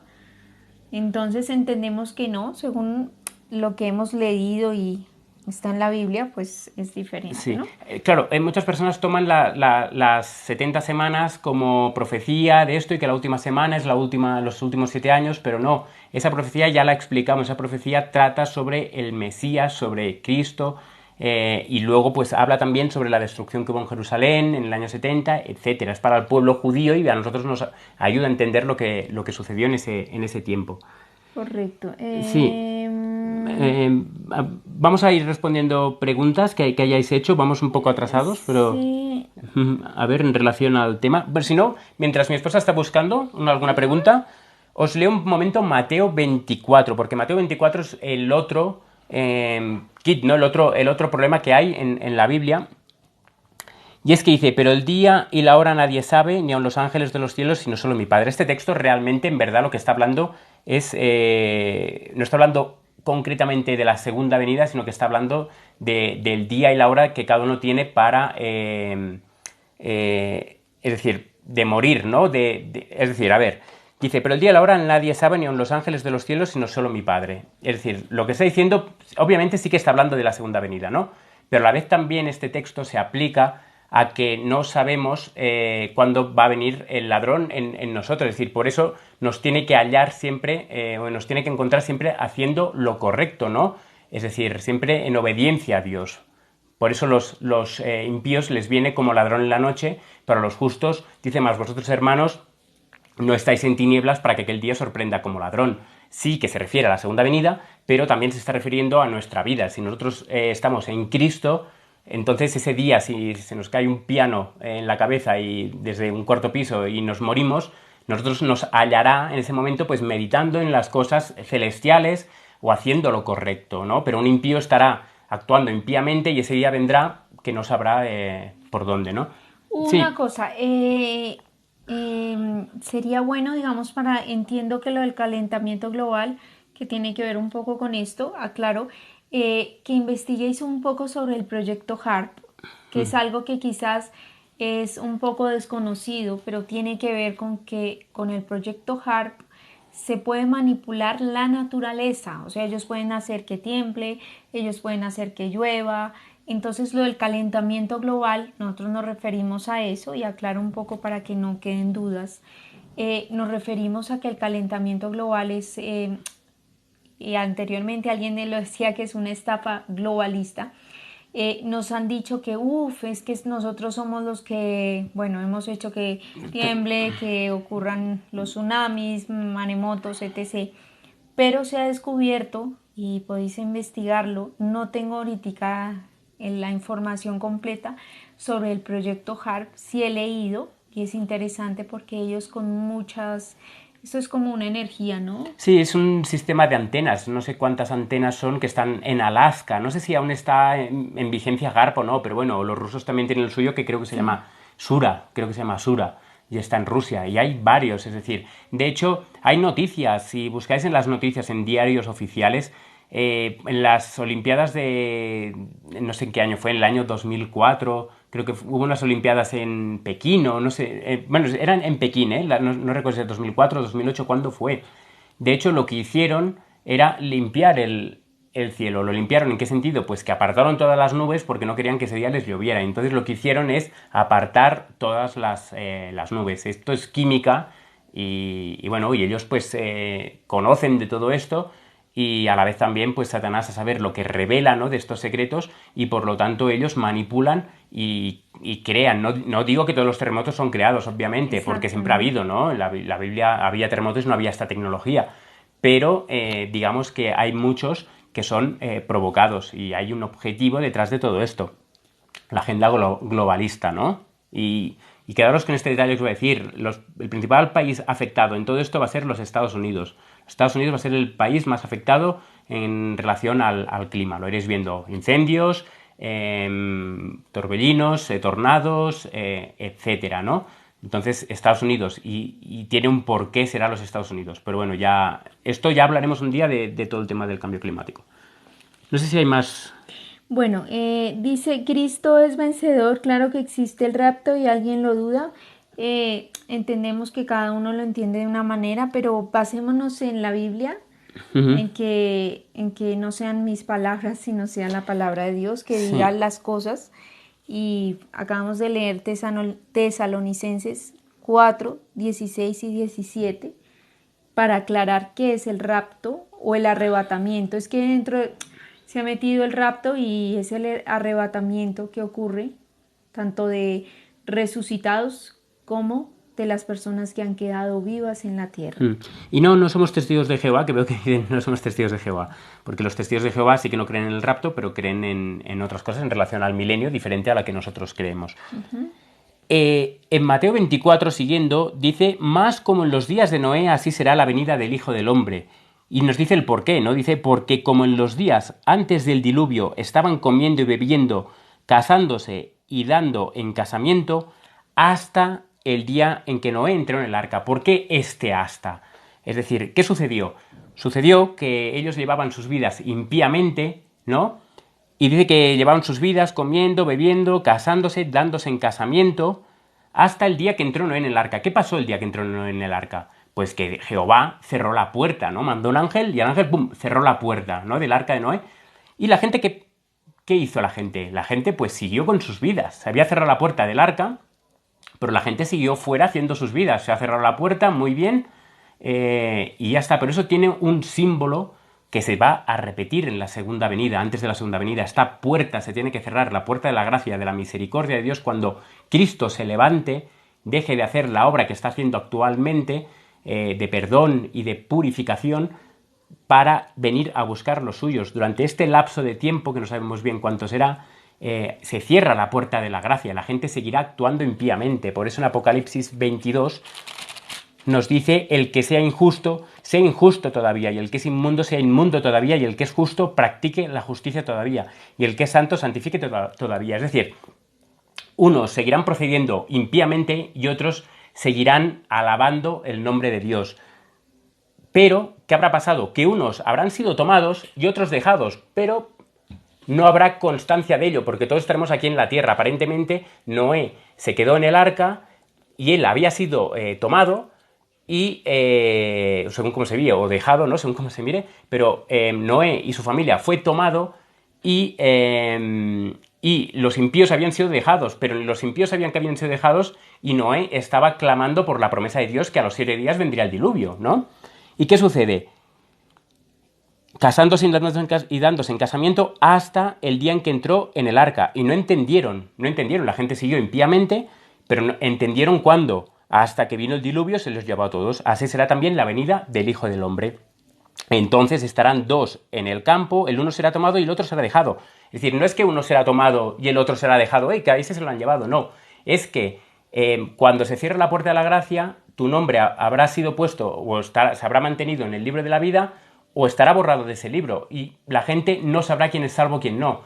entonces entendemos que no, según lo que hemos leído y está en la Biblia, pues es diferente, Sí, ¿no? claro, muchas personas toman las 70 semanas como profecía de esto y que la última semana es los últimos 7 años, pero no, esa profecía ya la explicamos, esa profecía trata sobre el Mesías, sobre Cristo, y luego pues habla también sobre la destrucción que hubo en Jerusalén en el año 70, etcétera. Es para el pueblo judío y a nosotros nos ayuda a entender lo que sucedió en ese tiempo. Correcto. Sí. Vamos a ir respondiendo preguntas que hayáis hecho. Vamos un poco atrasados, pero Sí. a ver, en relación al tema. Pero si no, mientras mi esposa está buscando alguna pregunta, os leo un momento Mateo 24, porque Mateo 24 es el otro kit, ¿no? El otro problema que hay en la Biblia. Y es que dice, pero el día y la hora nadie sabe, ni aun los ángeles de los cielos, sino solo mi Padre. Este texto realmente, en verdad, lo que está hablando es... no está hablando concretamente de la segunda venida, sino que está hablando del día y la hora que cada uno tiene para... es decir, de morir, ¿no? Es decir, a ver, dice, pero el día y la hora nadie sabe, ni aun los ángeles de los cielos, sino solo mi Padre. Es decir, lo que está diciendo, obviamente sí que está hablando de la segunda venida, ¿no? Pero a la vez también este texto se aplica a que no sabemos cuándo va a venir el ladrón en nosotros. Es decir, por eso nos tiene que hallar siempre, o nos tiene que encontrar siempre haciendo lo correcto, ¿no? Es decir, siempre en obediencia a Dios. Por eso los impíos les viene como ladrón en la noche, pero a los justos, dice más, vosotros hermanos, no estáis en tinieblas para que aquel día sorprenda como ladrón. Sí que se refiere a la segunda venida, pero también se está refiriendo a nuestra vida. Si nosotros estamos en Cristo, entonces ese día, si se nos cae un piano en la cabeza y desde un cuarto piso y nos morimos, nosotros nos hallará en ese momento pues meditando en las cosas celestiales o haciendo lo correcto, ¿no? Pero un impío estará actuando impíamente y ese día vendrá que no sabrá por dónde, ¿no? Una Sí. cosa, sería bueno, digamos, entiendo que lo del calentamiento global, que tiene que ver un poco con esto, aclaro, que investiguéis un poco sobre el proyecto HARP, que es algo que quizás es un poco desconocido, pero tiene que ver con que con el proyecto HARP se puede manipular la naturaleza, o sea, ellos pueden hacer que tiemble, ellos pueden hacer que llueva. Entonces lo del calentamiento global, nosotros nos referimos a eso y aclaro un poco para que no queden dudas. Nos referimos a que el calentamiento global es, y anteriormente alguien lo decía que es una estafa globalista. Nos han dicho que, es que nosotros somos los que, bueno, hemos hecho que tiemble, que ocurran los tsunamis, maremotos, etc. Pero se ha descubierto, y podéis investigarlo, no tengo ahorita la información completa sobre el proyecto HARP, sí he leído y es interesante porque ellos con muchas, esto es como una energía, ¿no? Sí, es un sistema de antenas. No sé cuántas antenas son que están en Alaska. No sé si aún está en vigencia Garp o no, pero bueno, los rusos también tienen el suyo que creo que se llama Sura, creo que se llama Sura, y está en Rusia. Y hay varios, es decir, de hecho, hay noticias. Si buscáis en las noticias en diarios oficiales, en las Olimpiadas no sé en qué año fue, en el año 2004, creo que hubo unas Olimpiadas en Pekín, o no sé, bueno, eran en Pekín, no recuerdo si era 2004 o 2008, ¿cuándo fue? De hecho, lo que hicieron era limpiar el cielo. ¿Lo limpiaron en qué sentido? Pues que apartaron todas las nubes porque no querían que ese día les lloviera. Entonces lo que hicieron es apartar todas las nubes. Esto es química y bueno, y ellos pues conocen de todo esto y a la vez también pues Satanás a saber lo que revela, ¿no?, de estos secretos y por lo tanto ellos manipulan y crean. No digo que todos los terremotos son creados, obviamente, porque siempre ha habido, ¿no? En la Biblia había terremotos y no había esta tecnología, pero digamos que hay muchos que son provocados y hay un objetivo detrás de todo esto, la agenda globalista, ¿no? Y quedaros con este detalle que os voy a decir, el principal país afectado en todo esto va a ser los Estados Unidos. Los Estados Unidos va a ser el país más afectado en relación al clima. Lo iréis viendo, incendios, torbellinos, tornados, etcétera, ¿no? Entonces, Estados Unidos, y tiene un por qué será los Estados Unidos. Pero bueno, esto ya hablaremos un día de todo el tema del cambio climático. No sé si hay más. Bueno, dice, Cristo es vencedor, claro que existe el rapto y alguien lo duda. Entendemos que cada uno lo entiende de una manera, pero basémonos en la Biblia, Ujú. en que no sean mis palabras, sino sea la palabra de Dios que diga Sí. las cosas. Y acabamos de leer Tesalonicenses 4, 16 y 17 para aclarar qué es el rapto o el arrebatamiento. Es que se ha metido el rapto y es el arrebatamiento que ocurre tanto de resucitados como de las personas que han quedado vivas en la tierra. Mm. Y no somos testigos de Jehová, que veo que dicen no somos testigos de Jehová, porque los testigos de Jehová sí que no creen en el rapto, pero creen en otras cosas en relación al milenio, diferente a la que nosotros creemos. En Mateo 24, siguiendo, dice, más como en los días de Noé, así será la venida del Hijo del Hombre. Y nos dice el por qué, ¿no? Dice, porque como en los días antes del diluvio estaban comiendo y bebiendo, casándose y dando en casamiento, hasta el día en que Noé entró en el arca. ¿Por qué este hasta? Es decir, ¿qué sucedió? Sucedió que ellos llevaban sus vidas impíamente, ¿no? Y dice que llevaban sus vidas comiendo, bebiendo, casándose, dándose en casamiento, hasta el día que entró Noé en el arca. ¿Qué pasó el día que entró Noé en el arca? Pues que Jehová cerró la puerta, ¿no? Mandó un ángel y el ángel, ¡pum!, cerró la puerta, ¿no?, del arca de Noé. Y la gente, ¿qué hizo la gente? La gente pues siguió con sus vidas. Se había cerrado la puerta del arca, pero la gente siguió fuera haciendo sus vidas. Se ha cerrado la puerta, muy bien, y ya está. Pero eso tiene un símbolo que se va a repetir en la segunda venida, antes de la segunda venida. Esta puerta se tiene que cerrar, la puerta de la gracia, de la misericordia de Dios, cuando Cristo se levante, deje de hacer la obra que está haciendo actualmente, de perdón y de purificación, para venir a buscar los suyos. Durante este lapso de tiempo, que no sabemos bien cuánto será, se cierra la puerta de la gracia, la gente seguirá actuando impíamente. Por eso en Apocalipsis 22 nos dice, el que sea injusto todavía, y el que es inmundo sea inmundo todavía, y el que es justo practique la justicia todavía, y el que es santo santifique todavía. Es decir, unos seguirán procediendo impíamente y otros seguirán alabando el nombre de Dios. Pero, ¿qué habrá pasado? Que unos habrán sido tomados y otros dejados, pero no habrá constancia de ello, porque todos estaremos aquí en la tierra. Aparentemente, Noé se quedó en el arca y él había sido tomado y, según como se vio, o dejado, ¿no?, según como se mire, pero Noé y su familia fue tomado y los impíos habían sido dejados, pero los impíos sabían que habían sido dejados y Noé estaba clamando por la promesa de Dios que a los 7 días vendría el diluvio, ¿no? ¿Y qué sucede? Casándose y dándose en casamiento hasta el día en que entró en el arca. Y no entendieron, la gente siguió impíamente, pero no entendieron cuándo. Hasta que vino el diluvio se los llevó a todos. Así será también la venida del Hijo del Hombre. Entonces estarán dos en el campo, el uno será tomado y el otro será dejado. Es decir, no es que uno será tomado y el otro será dejado, que a ese se lo han llevado, no. Es que cuando se cierre la puerta de la gracia, tu nombre habrá sido puesto o se habrá mantenido en el libro de la vida o estará borrado de ese libro y la gente no sabrá quién es salvo, quién no.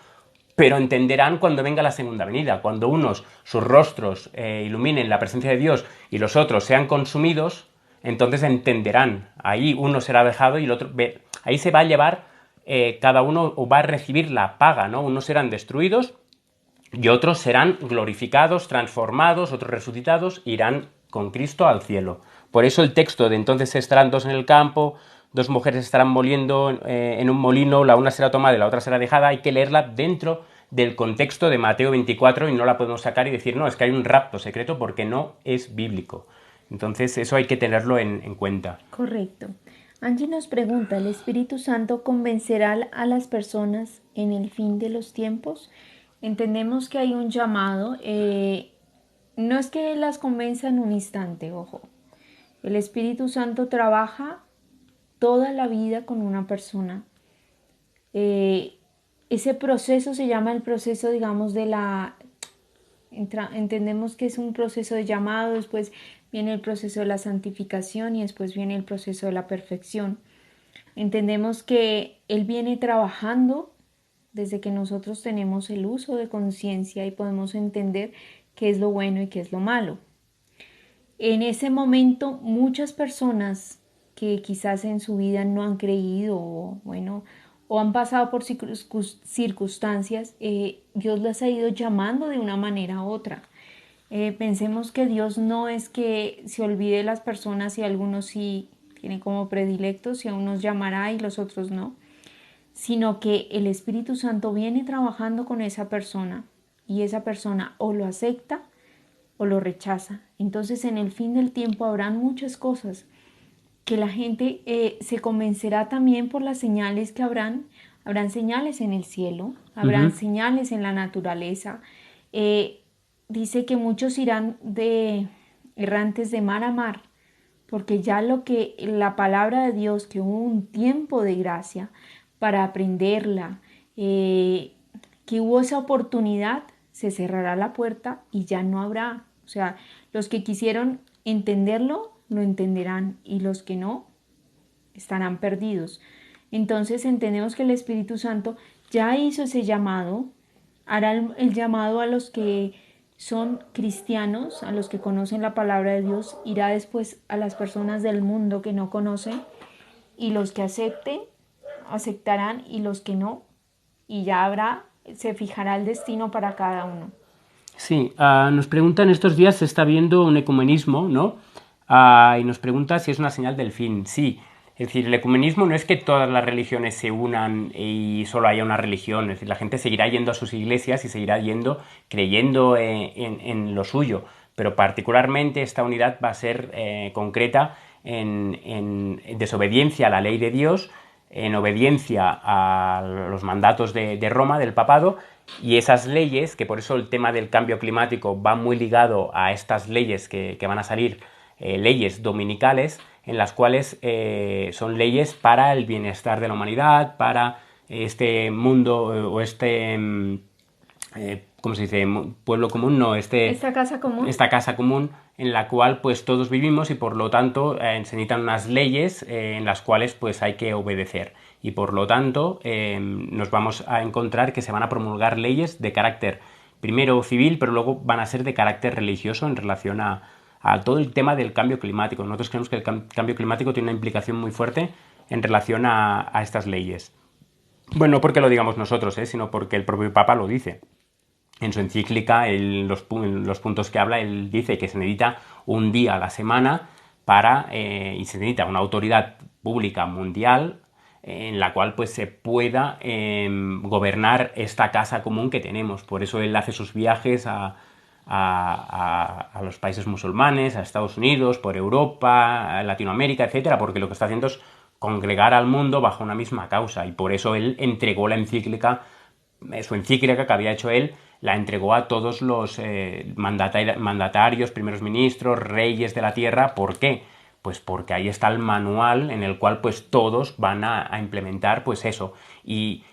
Pero entenderán cuando venga la segunda venida, cuando unos sus rostros iluminen la presencia de Dios y los otros sean consumidos, entonces entenderán. Ahí uno será dejado y el otro, ahí se va a llevar, cada uno va a recibir la paga, ¿no? Unos serán destruidos y otros serán glorificados, transformados, otros resucitados, irán con Cristo al cielo. Por eso el texto de entonces estarán dos en el campo, dos mujeres estarán moliendo en un molino, la una será tomada y la otra será dejada. Hay que leerla dentro del contexto de Mateo 24 y no la podemos sacar y decir, no, es que hay un rapto secreto, porque no es bíblico. Entonces eso hay que tenerlo en cuenta. Correcto. Angie nos pregunta, ¿el Espíritu Santo convencerá a las personas en el fin de los tiempos? Entendemos que hay un llamado. No es que las convenza en un instante, ojo. El Espíritu Santo trabaja toda la vida con una persona. Ese proceso se llama el proceso, digamos, entendemos que es un proceso de llamado, después viene el proceso de la santificación y después viene el proceso de la perfección. Entendemos que Él viene trabajando desde que nosotros tenemos el uso de conciencia y podemos entender qué es lo bueno y qué es lo malo. En ese momento muchas personas que quizás en su vida no han creído o, bueno, o han pasado por circunstancias, Dios las ha ido llamando de una manera u otra. Pensemos que Dios no es que se olvide de las personas y algunos sí tienen como predilectos y a unos llamará y los otros no, sino que el Espíritu Santo viene trabajando con esa persona y esa persona o lo acepta o lo rechaza. Entonces en el fin del tiempo habrán muchas cosas que la gente se convencerá también por las señales que habrán señales en el cielo, habrán Ujú. señales en la naturaleza. Dice que muchos irán de errantes de mar a mar, porque ya lo que la palabra de Dios, que hubo un tiempo de gracia para aprenderla, que hubo esa oportunidad, se cerrará la puerta y ya no habrá. O sea, los que quisieron entenderlo, lo entenderán y los que no, estarán perdidos. Entonces entendemos que el Espíritu Santo ya hizo ese llamado, hará el llamado a los que son cristianos, a los que conocen la palabra de Dios, irá después a las personas del mundo que no conocen y los que aceptarán y los que no, y ya se fijará el destino para cada uno. Sí, nos preguntan estos días se está viendo un ecumenismo, ¿no? Y nos pregunta si es una señal del fin. Sí, es decir, el ecumenismo no es que todas las religiones se unan y solo haya una religión, es decir, la gente seguirá yendo a sus iglesias y seguirá yendo creyendo en lo suyo, pero particularmente esta unidad va a ser concreta en desobediencia a la ley de Dios, en obediencia a los mandatos de Roma, del papado, y esas leyes, que por eso el tema del cambio climático va muy ligado a estas leyes que van a salir, leyes dominicales, en las cuales son leyes para el bienestar de la humanidad, para este mundo o este ¿cómo se dice? Pueblo común, no, Esta casa común. esta casa común en la cual pues todos vivimos y por lo tanto se necesitan unas leyes en las cuales pues hay que obedecer y por lo tanto nos vamos a encontrar que se van a promulgar leyes de carácter primero civil pero luego van a ser de carácter religioso en relación a todo el tema del cambio climático. Nosotros creemos que el cambio climático tiene una implicación muy fuerte en relación a estas leyes. Bueno, no porque lo digamos nosotros, sino porque el propio Papa lo dice. En su encíclica, los puntos que habla, él dice que se necesita un día a la semana y se necesita una autoridad pública mundial en la cual pues se pueda gobernar esta casa común que tenemos. Por eso él hace sus viajes a los países musulmanes, a Estados Unidos, por Europa, a Latinoamérica, etcétera, porque lo que está haciendo es congregar al mundo bajo una misma causa y por eso él entregó la encíclica, su encíclica que había hecho él, la entregó a todos los mandatarios, primeros ministros, reyes de la tierra. ¿Por qué? Pues porque ahí está el manual en el cual pues todos van a implementar pues eso. Y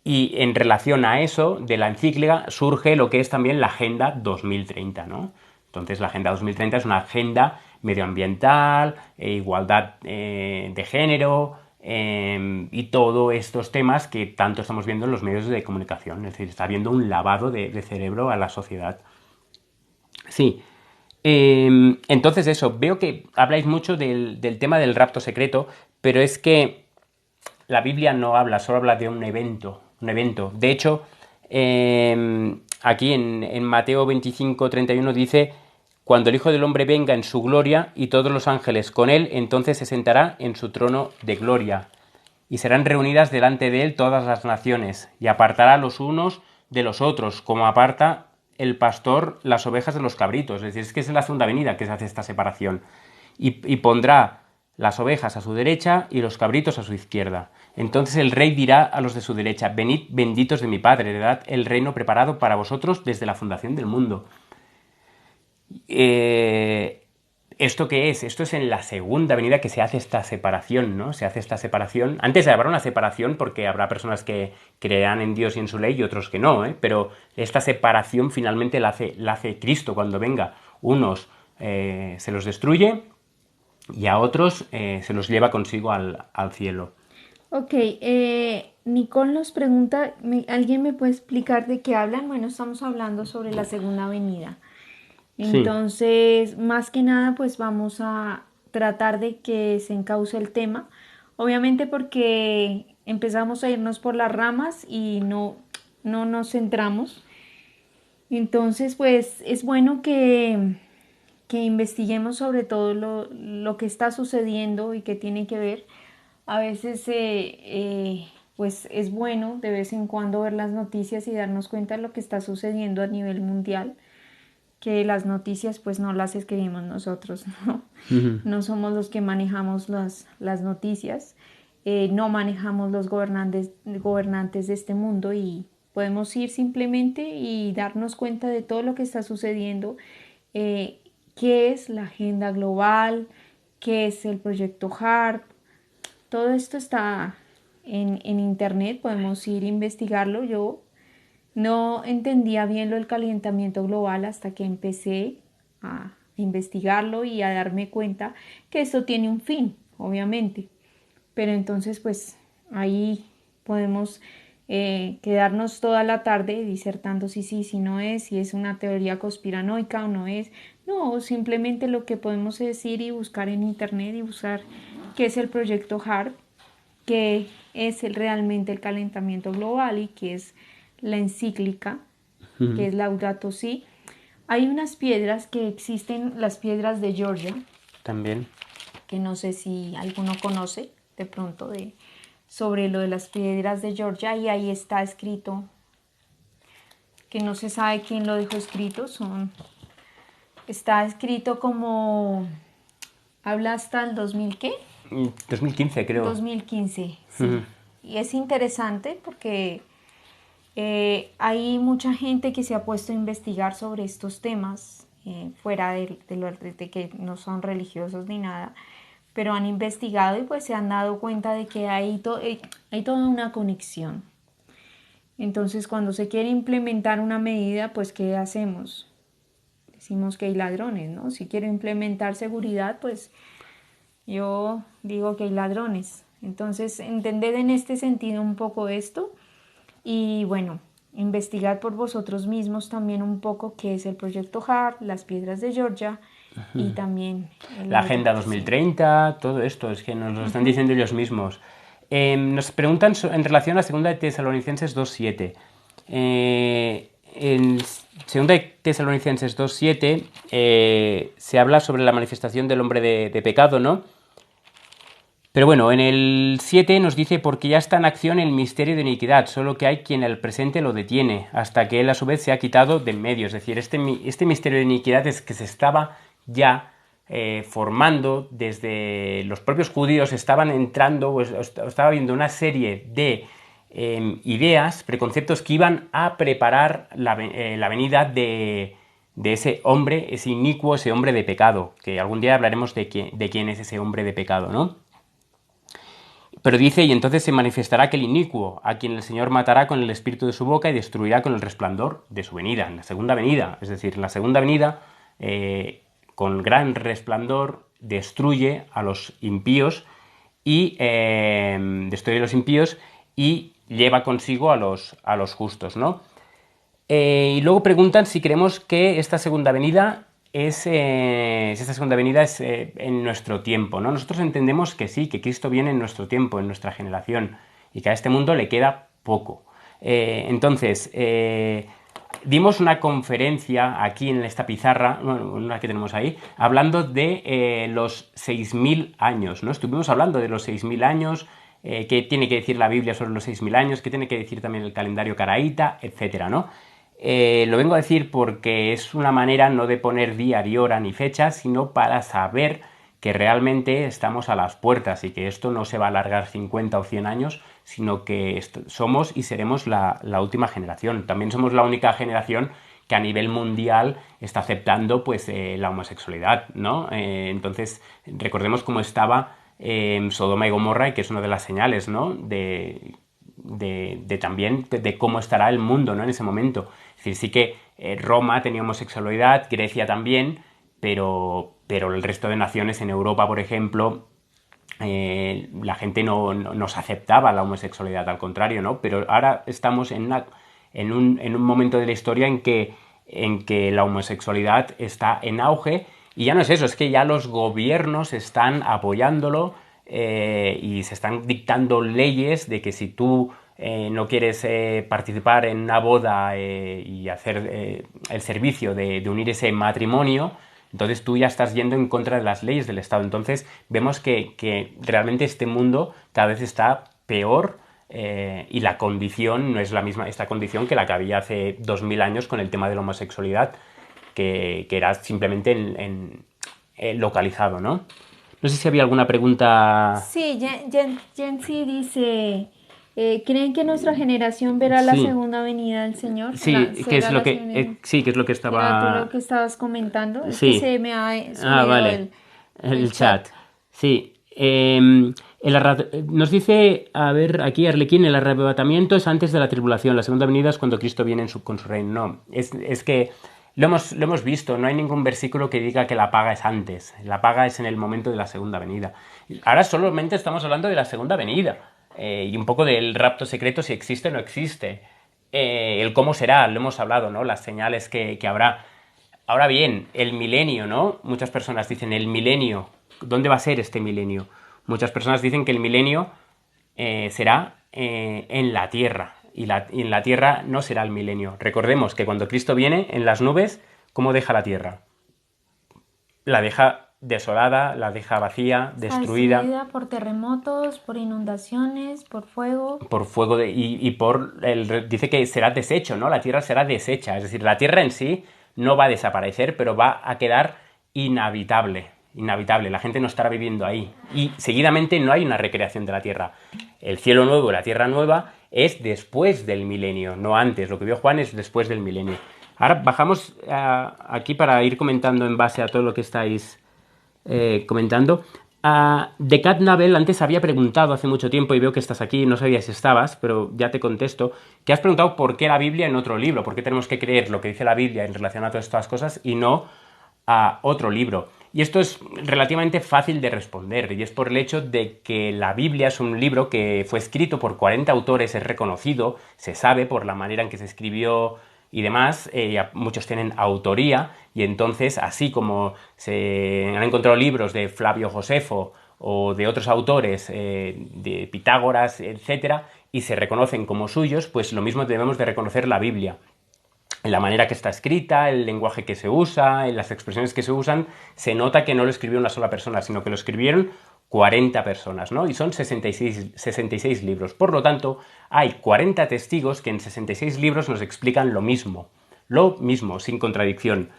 en relación a eso, de la encíclica, surge lo que es también la Agenda 2030, ¿no? Entonces la Agenda 2030 es una agenda medioambiental, igualdad de género, y todos estos temas que tanto estamos viendo en los medios de comunicación. Es decir, está habiendo un lavado de cerebro a la sociedad. Sí. Entonces eso, veo que habláis mucho del tema del rapto secreto, pero es que la Biblia no habla, solo habla de un evento. Un evento. De hecho, aquí en Mateo 25:31 dice, cuando el Hijo del Hombre venga en su gloria y todos los ángeles con él, entonces se sentará en su trono de gloria. Y serán reunidas delante de él todas las naciones, y apartará los unos de los otros, como aparta el pastor las ovejas de los cabritos. Es decir, es que es en la segunda venida que se hace esta separación. Y pondrá las ovejas a su derecha y los cabritos a su izquierda. Entonces el rey dirá a los de su derecha, venid benditos de mi Padre, heredad el reino preparado para vosotros desde la fundación del mundo. ¿Esto qué es? Esto es en la segunda venida que se hace esta separación, ¿no? Se hace esta separación. Antes habrá una separación porque habrá personas que creerán en Dios y en su ley y otros que no, ¿eh? Pero esta separación finalmente la hace Cristo cuando venga. Unos se los destruye y a otros se los lleva consigo al cielo. Ok, Nicole nos pregunta, ¿alguien me puede explicar de qué hablan? Bueno, estamos hablando sobre la segunda venida. Sí. Entonces, más que nada, pues vamos a tratar de que se encauce el tema. Obviamente porque empezamos a irnos por las ramas y no nos centramos. Entonces, pues es bueno que investiguemos sobre todo lo que está sucediendo y que tiene que ver. A veces, pues es bueno de vez en cuando ver las noticias y darnos cuenta de lo que está sucediendo a nivel mundial, que las noticias pues no las escribimos nosotros, ¿no? Ujú. No somos los que manejamos las noticias, no manejamos los gobernantes de este mundo y podemos ir simplemente y darnos cuenta de todo lo que está sucediendo, eh, qué es la agenda global, qué es el proyecto HARP, todo esto está en internet, podemos ir a investigarlo. Yo no entendía bien lo del calentamiento global hasta que empecé a investigarlo y a darme cuenta que esto tiene un fin, obviamente. Pero entonces pues ahí podemos quedarnos toda la tarde disertando si sí, si no es, si es una teoría conspiranoica o no es. No, simplemente lo que podemos decir y buscar en internet y buscar qué es el proyecto HARP, qué es realmente el calentamiento global y qué es la encíclica, que Ujú. es Laudato Si. Hay unas piedras que existen, las piedras de Georgia, También. que no sé si alguno conoce de pronto sobre lo de las piedras de Georgia, y ahí está escrito, que no se sabe quién lo dejó escrito, está escrito como, habla hasta el 2000, ¿qué? 2015, creo. 2015, Ujú. sí. Y es interesante porque hay mucha gente que se ha puesto a investigar sobre estos temas, fuera de que no son religiosos ni nada, pero han investigado y pues se han dado cuenta de que hay toda una conexión. Entonces, cuando se quiere implementar una medida, pues ¿qué hacemos? Decimos que hay ladrones, ¿no? Si quiero implementar seguridad, pues yo digo que hay ladrones. Entonces, entended en este sentido un poco esto y bueno, investigad por vosotros mismos también un poco qué es el proyecto HARP, las piedras de Georgia y también el La Agenda Laudato Si. 2030, todo esto, es que nos lo están diciendo ellos mismos. Nos preguntan en relación a la segunda de Tesalonicenses 2.7. En segunda de Tesalonicenses 2.7 se habla sobre la manifestación del hombre de pecado, ¿no? Pero bueno, en el 7 nos dice porque ya está en acción el misterio de iniquidad, solo que hay quien al presente lo detiene, hasta que él a su vez se ha quitado de en medio. Es decir, este misterio de iniquidad es que se estaba ya formando desde los propios judíos, estaban entrando, pues, estaba viendo una serie de ideas, preconceptos que iban a preparar la venida de ese hombre, ese inicuo, ese hombre de pecado, que algún día hablaremos de quién es ese hombre de pecado, ¿no? Pero dice, y entonces se manifestará aquel inicuo, a quien el Señor matará con el espíritu de su boca y destruirá con el resplandor de su venida, en la segunda venida. Es decir, en la segunda venida, con gran resplandor, destruye a los impíos y destruye a los impíos y lleva consigo a los justos, ¿no? Y luego preguntan si creemos que esta segunda venida si esta segunda venida es en nuestro tiempo, ¿no? Nosotros entendemos que sí, que Cristo viene en nuestro tiempo, en nuestra generación, y que a este mundo le queda poco. Entonces, dimos una conferencia aquí en esta pizarra, bueno, una que tenemos ahí, hablando de los 6.000 años, ¿no? Estuvimos hablando de los 6.000 años, qué tiene que decir la Biblia sobre los 6.000 años, qué tiene que decir también el calendario caraíta, etcétera, ¿no? Lo vengo a decir porque es una manera no de poner día, ni hora, ni fecha, sino para saber que realmente estamos a las puertas y que esto no se va a alargar 50 o 100 años, sino que somos y seremos la última generación. También somos la única generación que a nivel mundial está aceptando pues la homosexualidad, ¿no? Entonces, recordemos cómo estaba Sodoma y Gomorra, y que es una de las señales, ¿no? También de cómo estará el mundo, ¿no? En ese momento. Es decir, sí que Roma tenía homosexualidad, Grecia también, pero el resto de naciones en Europa, por ejemplo, la gente no se aceptaba la homosexualidad, al contrario, ¿no? Pero ahora estamos en un momento de la historia en que en que la homosexualidad está en auge. Y ya no es eso, es que ya los gobiernos están apoyándolo y se están dictando leyes de que si tú no quieres participar en una boda y hacer el servicio de unir ese matrimonio, entonces tú ya estás yendo en contra de las leyes del Estado. Entonces vemos que realmente este mundo cada vez está peor y la condición no es la misma, esta condición que la que había hace 2000 años con el tema de la homosexualidad, que era simplemente localizado, ¿no? No sé si había alguna pregunta. Sí, Jensi dice, ¿creen que nuestra generación verá la Sí, segunda venida del Señor? sí, ¿Será la segunda? sí, que es lo que ¿Será tú lo estaba. que estabas comentando? Es que Sí. se me ha Ah, subido vale. el El chat. chat. Sí. Nos dice, a ver, aquí Arlequín, el arrebatamiento es antes de la tribulación, la segunda venida es cuando Cristo viene con su reino. No, es que lo hemos visto, no hay ningún versículo que diga que la paga es antes, la paga es en el momento de la segunda venida. Ahora solamente estamos hablando de la segunda venida y un poco del rapto secreto, si existe o no existe. El cómo será, lo hemos hablado, ¿no? Las señales que habrá. Ahora bien, el milenio, ¿no? Muchas personas dicen el milenio. ¿Dónde va a ser este milenio? Muchas personas dicen que el milenio será en la tierra. Y en la tierra no será el milenio. Recordemos que cuando Cristo viene en las nubes, ¿cómo deja la tierra? La deja desolada, la deja vacía, Está destruida destruida por terremotos, por inundaciones, por fuego. por fuego y por dice que será deshecho, ¿no? La tierra será deshecha, es decir, la tierra en sí no va a desaparecer, pero va a quedar inhabitable, inhabitable, la gente no estará viviendo ahí y seguidamente no hay una recreación de la tierra. El cielo nuevo y la tierra nueva es después del milenio, no antes. Lo que vio Juan es después del milenio. Ahora bajamos aquí para ir comentando en base a todo lo que estáis comentando. De Cat Nabel antes había preguntado hace mucho tiempo, y veo que estás aquí, no sabía si estabas, pero ya te contesto, que has preguntado por qué la Biblia en otro libro, por qué tenemos que creer lo que dice la Biblia en relación a todas estas cosas y no a otro libro. Y esto es relativamente fácil de responder, y es por el hecho de que la Biblia es un libro que fue escrito por 40 autores, es reconocido, se sabe por la manera en que se escribió y demás, muchos tienen autoría, y entonces, así como se han encontrado libros de Flavio Josefo o de otros autores, de Pitágoras, etcétera, y se reconocen como suyos, pues lo mismo debemos de reconocer la Biblia. En la manera que está escrita, el lenguaje que se usa, en las expresiones que se usan, se nota que no lo escribió una sola persona, sino que lo escribieron 40 personas, ¿no? Y son 66 libros. Por lo tanto, hay 40 testigos que en 66 libros nos explican lo mismo, sin contradicción.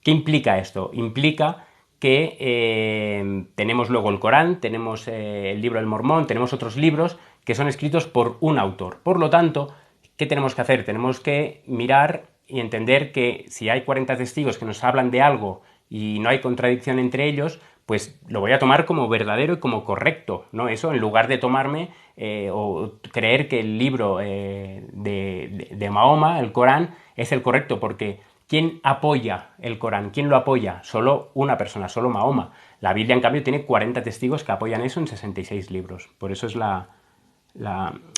¿Qué implica esto? Implica que tenemos luego el Corán, tenemos el libro del Mormón, tenemos otros libros que son escritos por un autor. Por lo tanto, ¿qué tenemos que hacer? Tenemos que mirar y entender que si hay 40 testigos que nos hablan de algo y no hay contradicción entre ellos, pues lo voy a tomar como verdadero y como correcto, ¿no? Eso en lugar de tomarme o creer que el libro de Mahoma, el Corán, es el correcto, porque ¿quién apoya el Corán? ¿Quién lo apoya? Solo una persona, solo Mahoma. La Biblia, en cambio, tiene 40 testigos que apoyan eso en 66 libros. Por eso es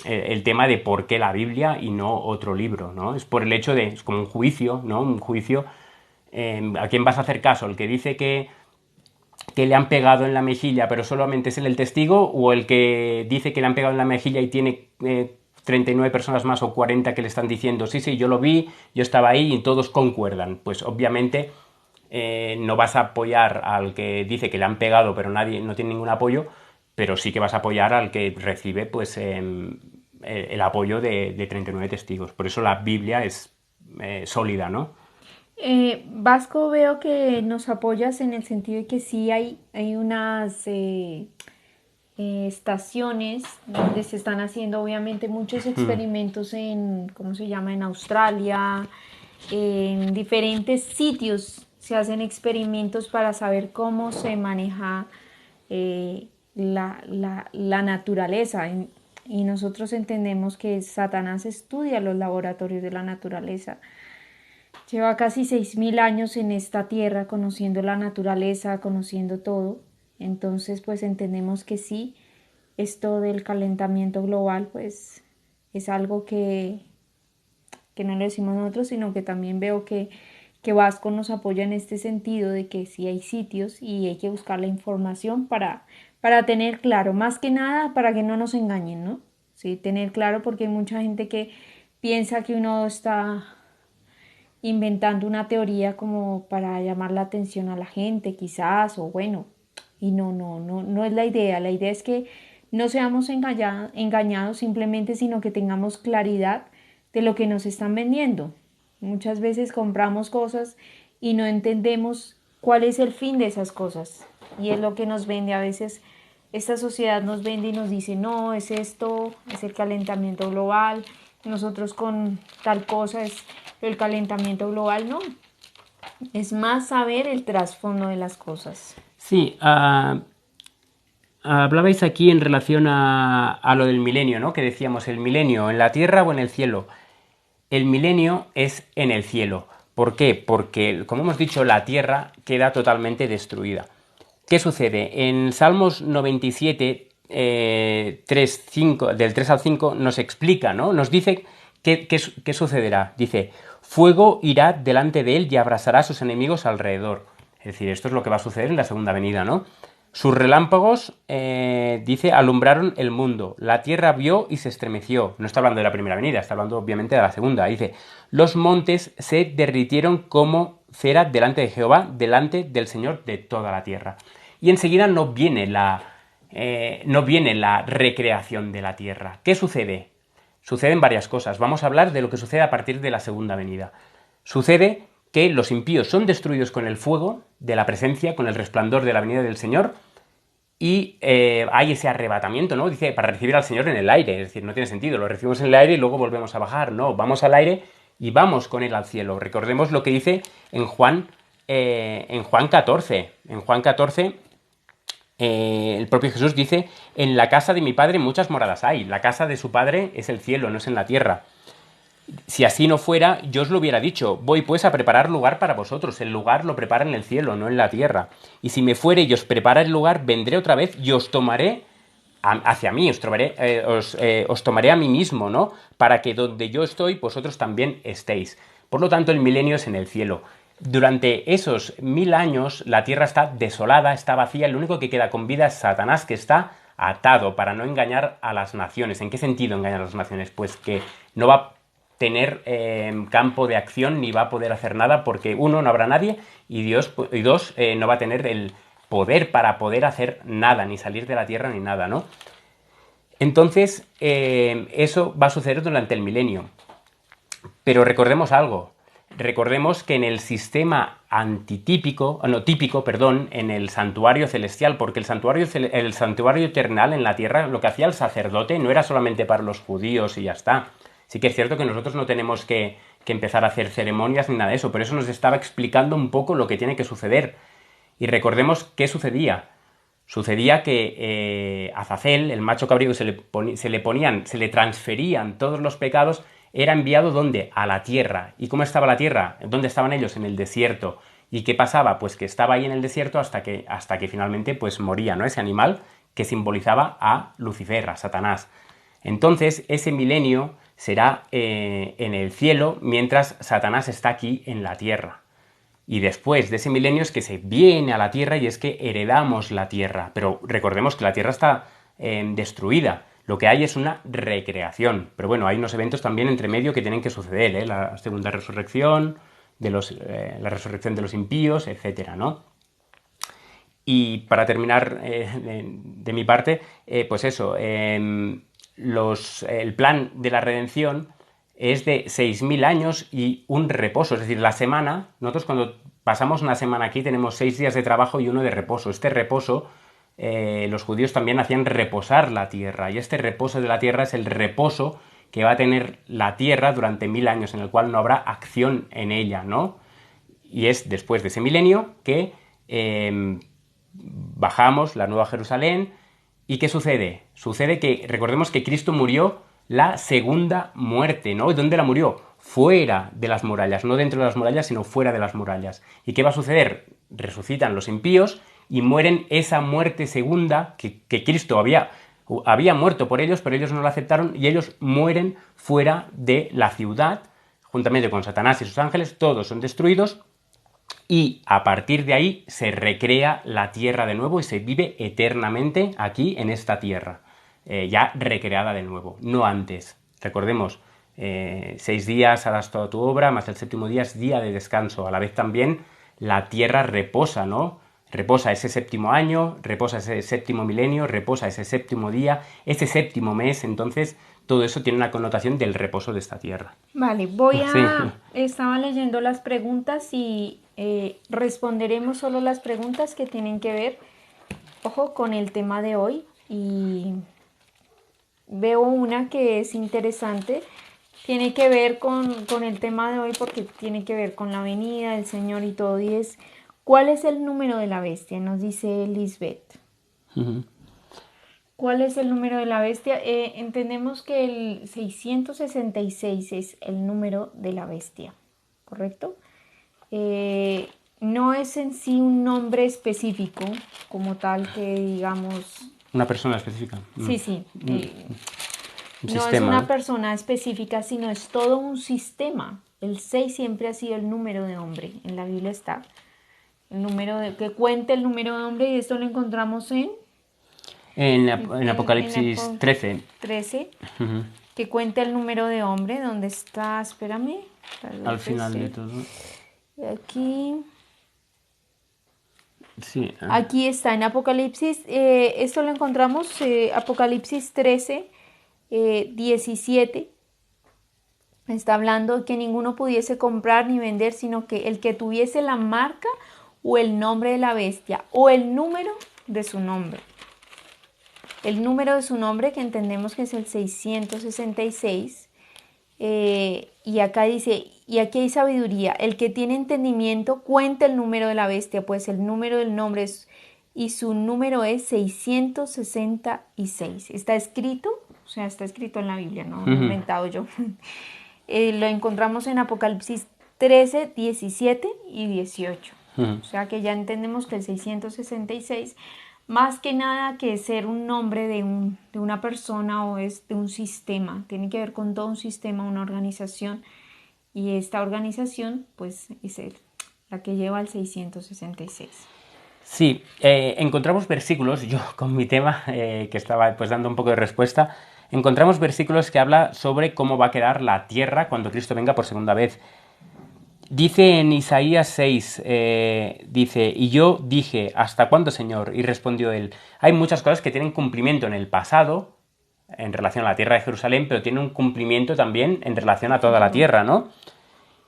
el tema de por qué la Biblia y no otro libro, ¿no? Es por el hecho de, es como un juicio, ¿no? Un juicio, ¿a quién vas a hacer caso? ¿El que dice que le han pegado en la mejilla pero solamente es él el testigo, o el que dice que le han pegado en la mejilla y tiene 39 personas más o 40 que le están diciendo sí, sí, yo lo vi, yo estaba ahí y todos concuerdan? Pues obviamente no vas a apoyar al que dice que le han pegado pero nadie no tiene ningún apoyo, pero sí que vas a apoyar al que recibe pues el apoyo de 39 testigos. Por eso la Biblia es sólida, ¿no? Vasco, veo que nos apoyas en el sentido de que sí hay unas estaciones donde se están haciendo obviamente muchos experimentos en, ¿cómo se llama? En Australia, en diferentes sitios se hacen experimentos para saber cómo se maneja la naturaleza. Y nosotros entendemos que Satanás estudia los laboratorios de la naturaleza. Lleva casi 6.000 años en esta tierra conociendo la naturaleza, conociendo todo. Entonces, pues entendemos que sí, esto del calentamiento global, pues es algo que no lo decimos nosotros, sino que también veo que que Vasco nos apoya en este sentido de que sí hay sitios y hay que buscar la información para tener claro, más que nada para que no nos engañen, ¿no? Sí, tener claro porque hay mucha gente que piensa que uno está inventando una teoría como para llamar la atención a la gente, quizás, o bueno, y no es la idea es que no seamos engañados simplemente, sino que tengamos claridad de lo que nos están vendiendo. Muchas veces compramos cosas y no entendemos cuál es el fin de esas cosas, y es lo que nos vende a veces. Esta sociedad nos vende y nos dice, no, es esto, es el calentamiento global, nosotros con tal cosa es el calentamiento global, no. Es más saber el trasfondo de las cosas. Sí, hablabais aquí en relación a lo del milenio, ¿no? Que decíamos, ¿el milenio en la tierra o en el cielo? El milenio es en el cielo. ¿Por qué? Porque, como hemos dicho, la tierra queda totalmente destruida. ¿Qué sucede? En Salmos 97, 3, 5, del 3 al 5, nos explica, ¿no? Nos dice qué sucederá. Dice, fuego irá delante de él y abrasará a sus enemigos alrededor. Es decir, esto es lo que va a suceder en la segunda venida, ¿no? Sus relámpagos, dice, alumbraron el mundo. La tierra vio y se estremeció. No está hablando de la primera venida, está hablando obviamente de la segunda. Dice, los montes se derritieron como cera delante de Jehová, delante del Señor de toda la tierra. Y enseguida no viene la recreación de la tierra. ¿Qué sucede? Suceden varias cosas. Vamos a hablar de lo que sucede a partir de la segunda venida. Sucede que los impíos son destruidos con el fuego de la presencia, con el resplandor de la venida del Señor, y hay ese arrebatamiento, ¿no? Dice, para recibir al Señor en el aire. Es decir, no tiene sentido, lo recibimos en el aire y luego volvemos a bajar. No, vamos al aire y vamos con él al cielo. Recordemos lo que dice en Juan 14. En Juan 14, el propio Jesús dice, en la casa de mi Padre muchas moradas hay. La casa de su Padre es el cielo, no es en la tierra. Si así no fuera, yo os lo hubiera dicho, voy pues a preparar lugar para vosotros, el lugar lo prepara en el cielo, no en la tierra. Y si me fuere y os prepara el lugar, vendré otra vez y os tomaré hacia mí, os tomaré a mí mismo, ¿no? Para que donde yo estoy, vosotros también estéis. Por lo tanto, el milenio es en el cielo. Durante esos 1000 años, la tierra está desolada, está vacía, lo único que queda con vida es Satanás, que está atado para no engañar a las naciones. ¿En qué sentido engañar a las naciones? Pues que no va a tener campo de acción ni va a poder hacer nada porque uno, no habrá nadie y dos, no va a tener el poder para poder hacer nada, ni salir de la tierra ni nada, ¿no? Entonces, eso va a suceder durante el milenio. Pero recordemos algo. Recordemos que en el sistema típico, en el santuario celestial, porque el santuario eternal en la tierra, lo que hacía el sacerdote no era solamente para los judíos y ya está. Sí que es cierto que nosotros no tenemos que empezar a hacer ceremonias ni nada de eso, pero eso nos estaba explicando un poco lo que tiene que suceder. Y recordemos qué sucedía. Sucedía que Azazel, el macho cabrío que se le transferían todos los pecados, era enviado ¿dónde? A la tierra. ¿Y cómo estaba la tierra? ¿Dónde estaban ellos? En el desierto. ¿Y qué pasaba? Pues que estaba ahí en el desierto hasta que finalmente pues moría, ¿no? Ese animal que simbolizaba a Lucifer, a Satanás. Entonces, ese milenio será en el cielo, mientras Satanás está aquí en la tierra. Y después de ese milenio es que se viene a la tierra y es que heredamos la tierra. Pero recordemos que la tierra está destruida. Lo que hay es una recreación. Pero bueno, hay unos eventos también entre medio que tienen que suceder, ¿eh? La segunda resurrección, la resurrección de los impíos, etcétera, ¿no? Y para terminar de mi parte, pues eso, el plan de la redención es de 6.000 años y un reposo. Es decir, la semana, nosotros cuando pasamos una semana aquí tenemos 6 días de trabajo y uno de reposo. Este reposo, los judíos también hacían reposar la tierra. Y este reposo de la tierra es el reposo que va a tener la tierra durante 1000 años, en el cual no habrá acción en ella, ¿no? Y es después de ese milenio que bajamos la Nueva Jerusalén. ¿Y qué sucede? Sucede que, recordemos que Cristo murió la segunda muerte, ¿no? ¿Y dónde la murió? Fuera de las murallas, no dentro de las murallas, sino fuera de las murallas. ¿Y qué va a suceder? Resucitan los impíos y mueren esa muerte segunda que Cristo había muerto por ellos, pero ellos no la aceptaron y ellos mueren fuera de la ciudad, juntamente con Satanás y sus ángeles, todos son destruidos y a partir de ahí se recrea la tierra de nuevo y se vive eternamente aquí en esta tierra, ya recreada de nuevo, no antes. Recordemos, 6 días harás toda tu obra, más el séptimo día es día de descanso. A la vez también la tierra reposa, ¿no? Reposa ese séptimo año, reposa ese séptimo milenio, reposa ese séptimo día, ese séptimo mes. Entonces, todo eso tiene una connotación del reposo de esta tierra. Vale, Sí. estaba leyendo las preguntas y responderemos solo las preguntas que tienen que ver, ojo, con el tema de hoy. Y veo una que es interesante, tiene que ver con el tema de hoy porque tiene que ver con la venida del Señor y todo, y es, ¿cuál es el número de la bestia? Nos dice Lisbeth. ¿Cuál es el número de la bestia? Entendemos que el 666 es el número de la bestia, ¿correcto? No es en sí un nombre específico como tal que digamos... Una persona específica. Sí, sí. Un No es sistema, una ¿no? persona específica, sino es todo un sistema. El 6 siempre ha sido el número de hombre. En la Biblia está el número que cuenta el número de hombre, y esto lo encontramos En Apocalipsis 13. 13, que cuenta el número de hombre. ¿Dónde está? Espérame. Al final de todo. Aquí. Sí. Aquí está en Apocalipsis. Esto lo encontramos Apocalipsis 13, 17. Está hablando que ninguno pudiese comprar ni vender, sino que el que tuviese la marca o el nombre de la bestia o el número de su nombre. El número de su nombre, que entendemos que es el 666. Y acá dice, y aquí hay sabiduría. El que tiene entendimiento cuenta el número de la bestia, pues el número del nombre es, y su número es 666. Está escrito, o sea, está escrito en la Biblia, no lo he inventado yo. Lo encontramos en Apocalipsis 13, 17 y 18. O sea que ya entendemos que el 666, más que nada que ser un nombre de una persona o es de un sistema, tiene que ver con todo un sistema, una organización, y esta organización pues es la que lleva al 666. Sí, encontramos versículos, yo con mi tema, que estaba pues dando un poco de respuesta, encontramos versículos que habla sobre cómo va a quedar la tierra cuando Cristo venga por segunda vez. Dice en Isaías 6, dice, y yo dije, ¿hasta cuándo, Señor? Y respondió él, hay muchas cosas que tienen cumplimiento en el pasado, en relación a la tierra de Jerusalén, pero tienen un cumplimiento también en relación a toda la tierra, ¿no?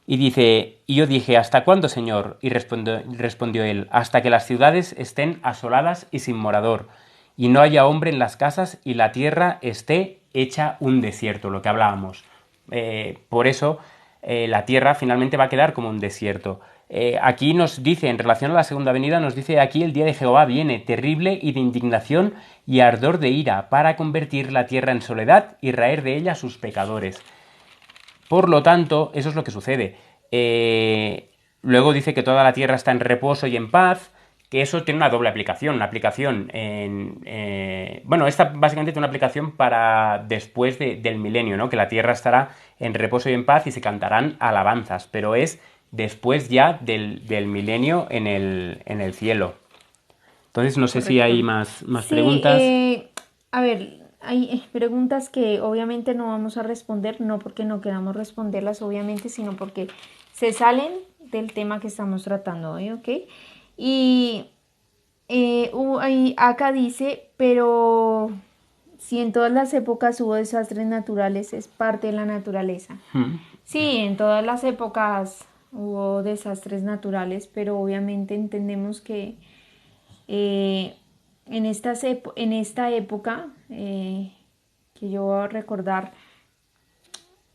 Y dice, y yo dije, ¿hasta cuándo, Señor? Y respondió él, hasta que las ciudades estén asoladas y sin morador, y no haya hombre en las casas, y la tierra esté hecha un desierto, lo que hablábamos. Por eso, la tierra finalmente va a quedar como un desierto. Aquí nos dice, en relación a la segunda venida, nos dice aquí el día de Jehová viene, terrible y de indignación y ardor de ira, para convertir la tierra en soledad y raer de ella a sus pecadores. Por lo tanto, eso es lo que sucede. Luego dice que toda la tierra está en reposo y en paz, que eso tiene una doble aplicación. Una aplicación en... bueno, esta básicamente tiene una aplicación para después del milenio, ¿no? Que la tierra estará en reposo y en paz y se cantarán alabanzas, pero es después ya del milenio en el cielo. Entonces, no sé si Correcto. hay más Sí, preguntas. a ver, hay preguntas que obviamente no vamos a responder, no porque no queramos responderlas, obviamente, sino porque se salen del tema que estamos tratando hoy, ¿ok? Y acá dice, pero si en todas las épocas hubo desastres naturales, es parte de la naturaleza. Sí, en todas las épocas hubo desastres naturales, pero obviamente entendemos que en esta época, que yo voy a recordar,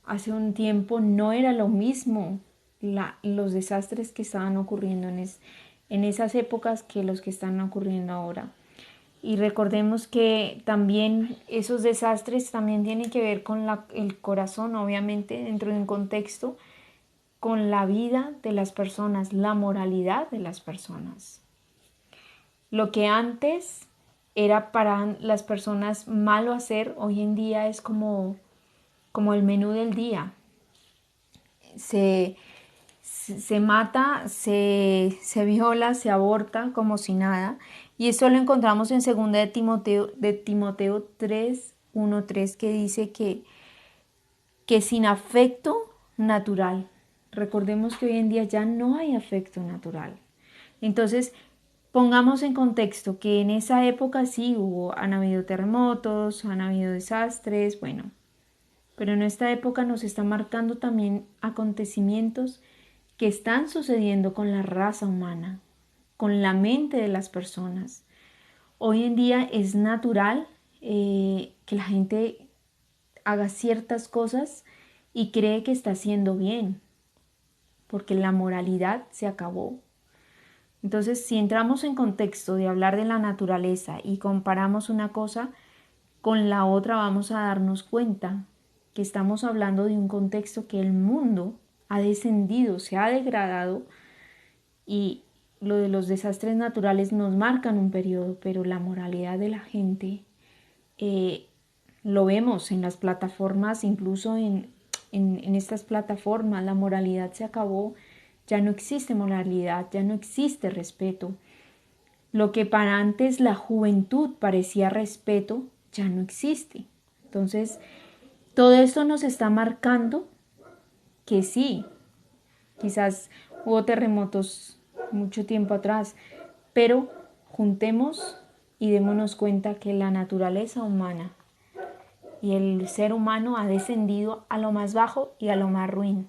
hace un tiempo no era lo mismo los desastres que estaban ocurriendo en esas épocas que los que están ocurriendo ahora. Y recordemos que también esos desastres también tienen que ver con el corazón, obviamente, dentro de un contexto, con la vida de las personas, la moralidad de las personas. Lo que antes era para las personas malo hacer, hoy en día es como el menú del día. se mata, se viola, se aborta como si nada. Y eso lo encontramos en 2 de Timoteo 3, 1, 3, que dice que sin afecto natural. Recordemos que hoy en día ya no hay afecto natural. Entonces, pongamos en contexto que en esa época sí han habido terremotos, han habido desastres, bueno, pero en esta época nos está marcando también acontecimientos que están sucediendo con la raza humana, con la mente de las personas. Hoy en día es natural que la gente haga ciertas cosas y cree que está haciendo bien, porque la moralidad se acabó. Entonces, si entramos en contexto de hablar de la naturaleza y comparamos una cosa con la otra, vamos a darnos cuenta que estamos hablando de un contexto que el mundo ha descendido, se ha degradado, y lo de los desastres naturales nos marcan un periodo, pero la moralidad de la gente lo vemos en las plataformas, incluso en estas plataformas, la moralidad se acabó, ya no existe moralidad, ya no existe respeto. Lo que para antes la juventud parecía respeto, ya no existe. Entonces, todo esto nos está marcando que sí, quizás hubo terremotos mucho tiempo atrás, pero juntemos y démonos cuenta que la naturaleza humana y el ser humano ha descendido a lo más bajo y a lo más ruin.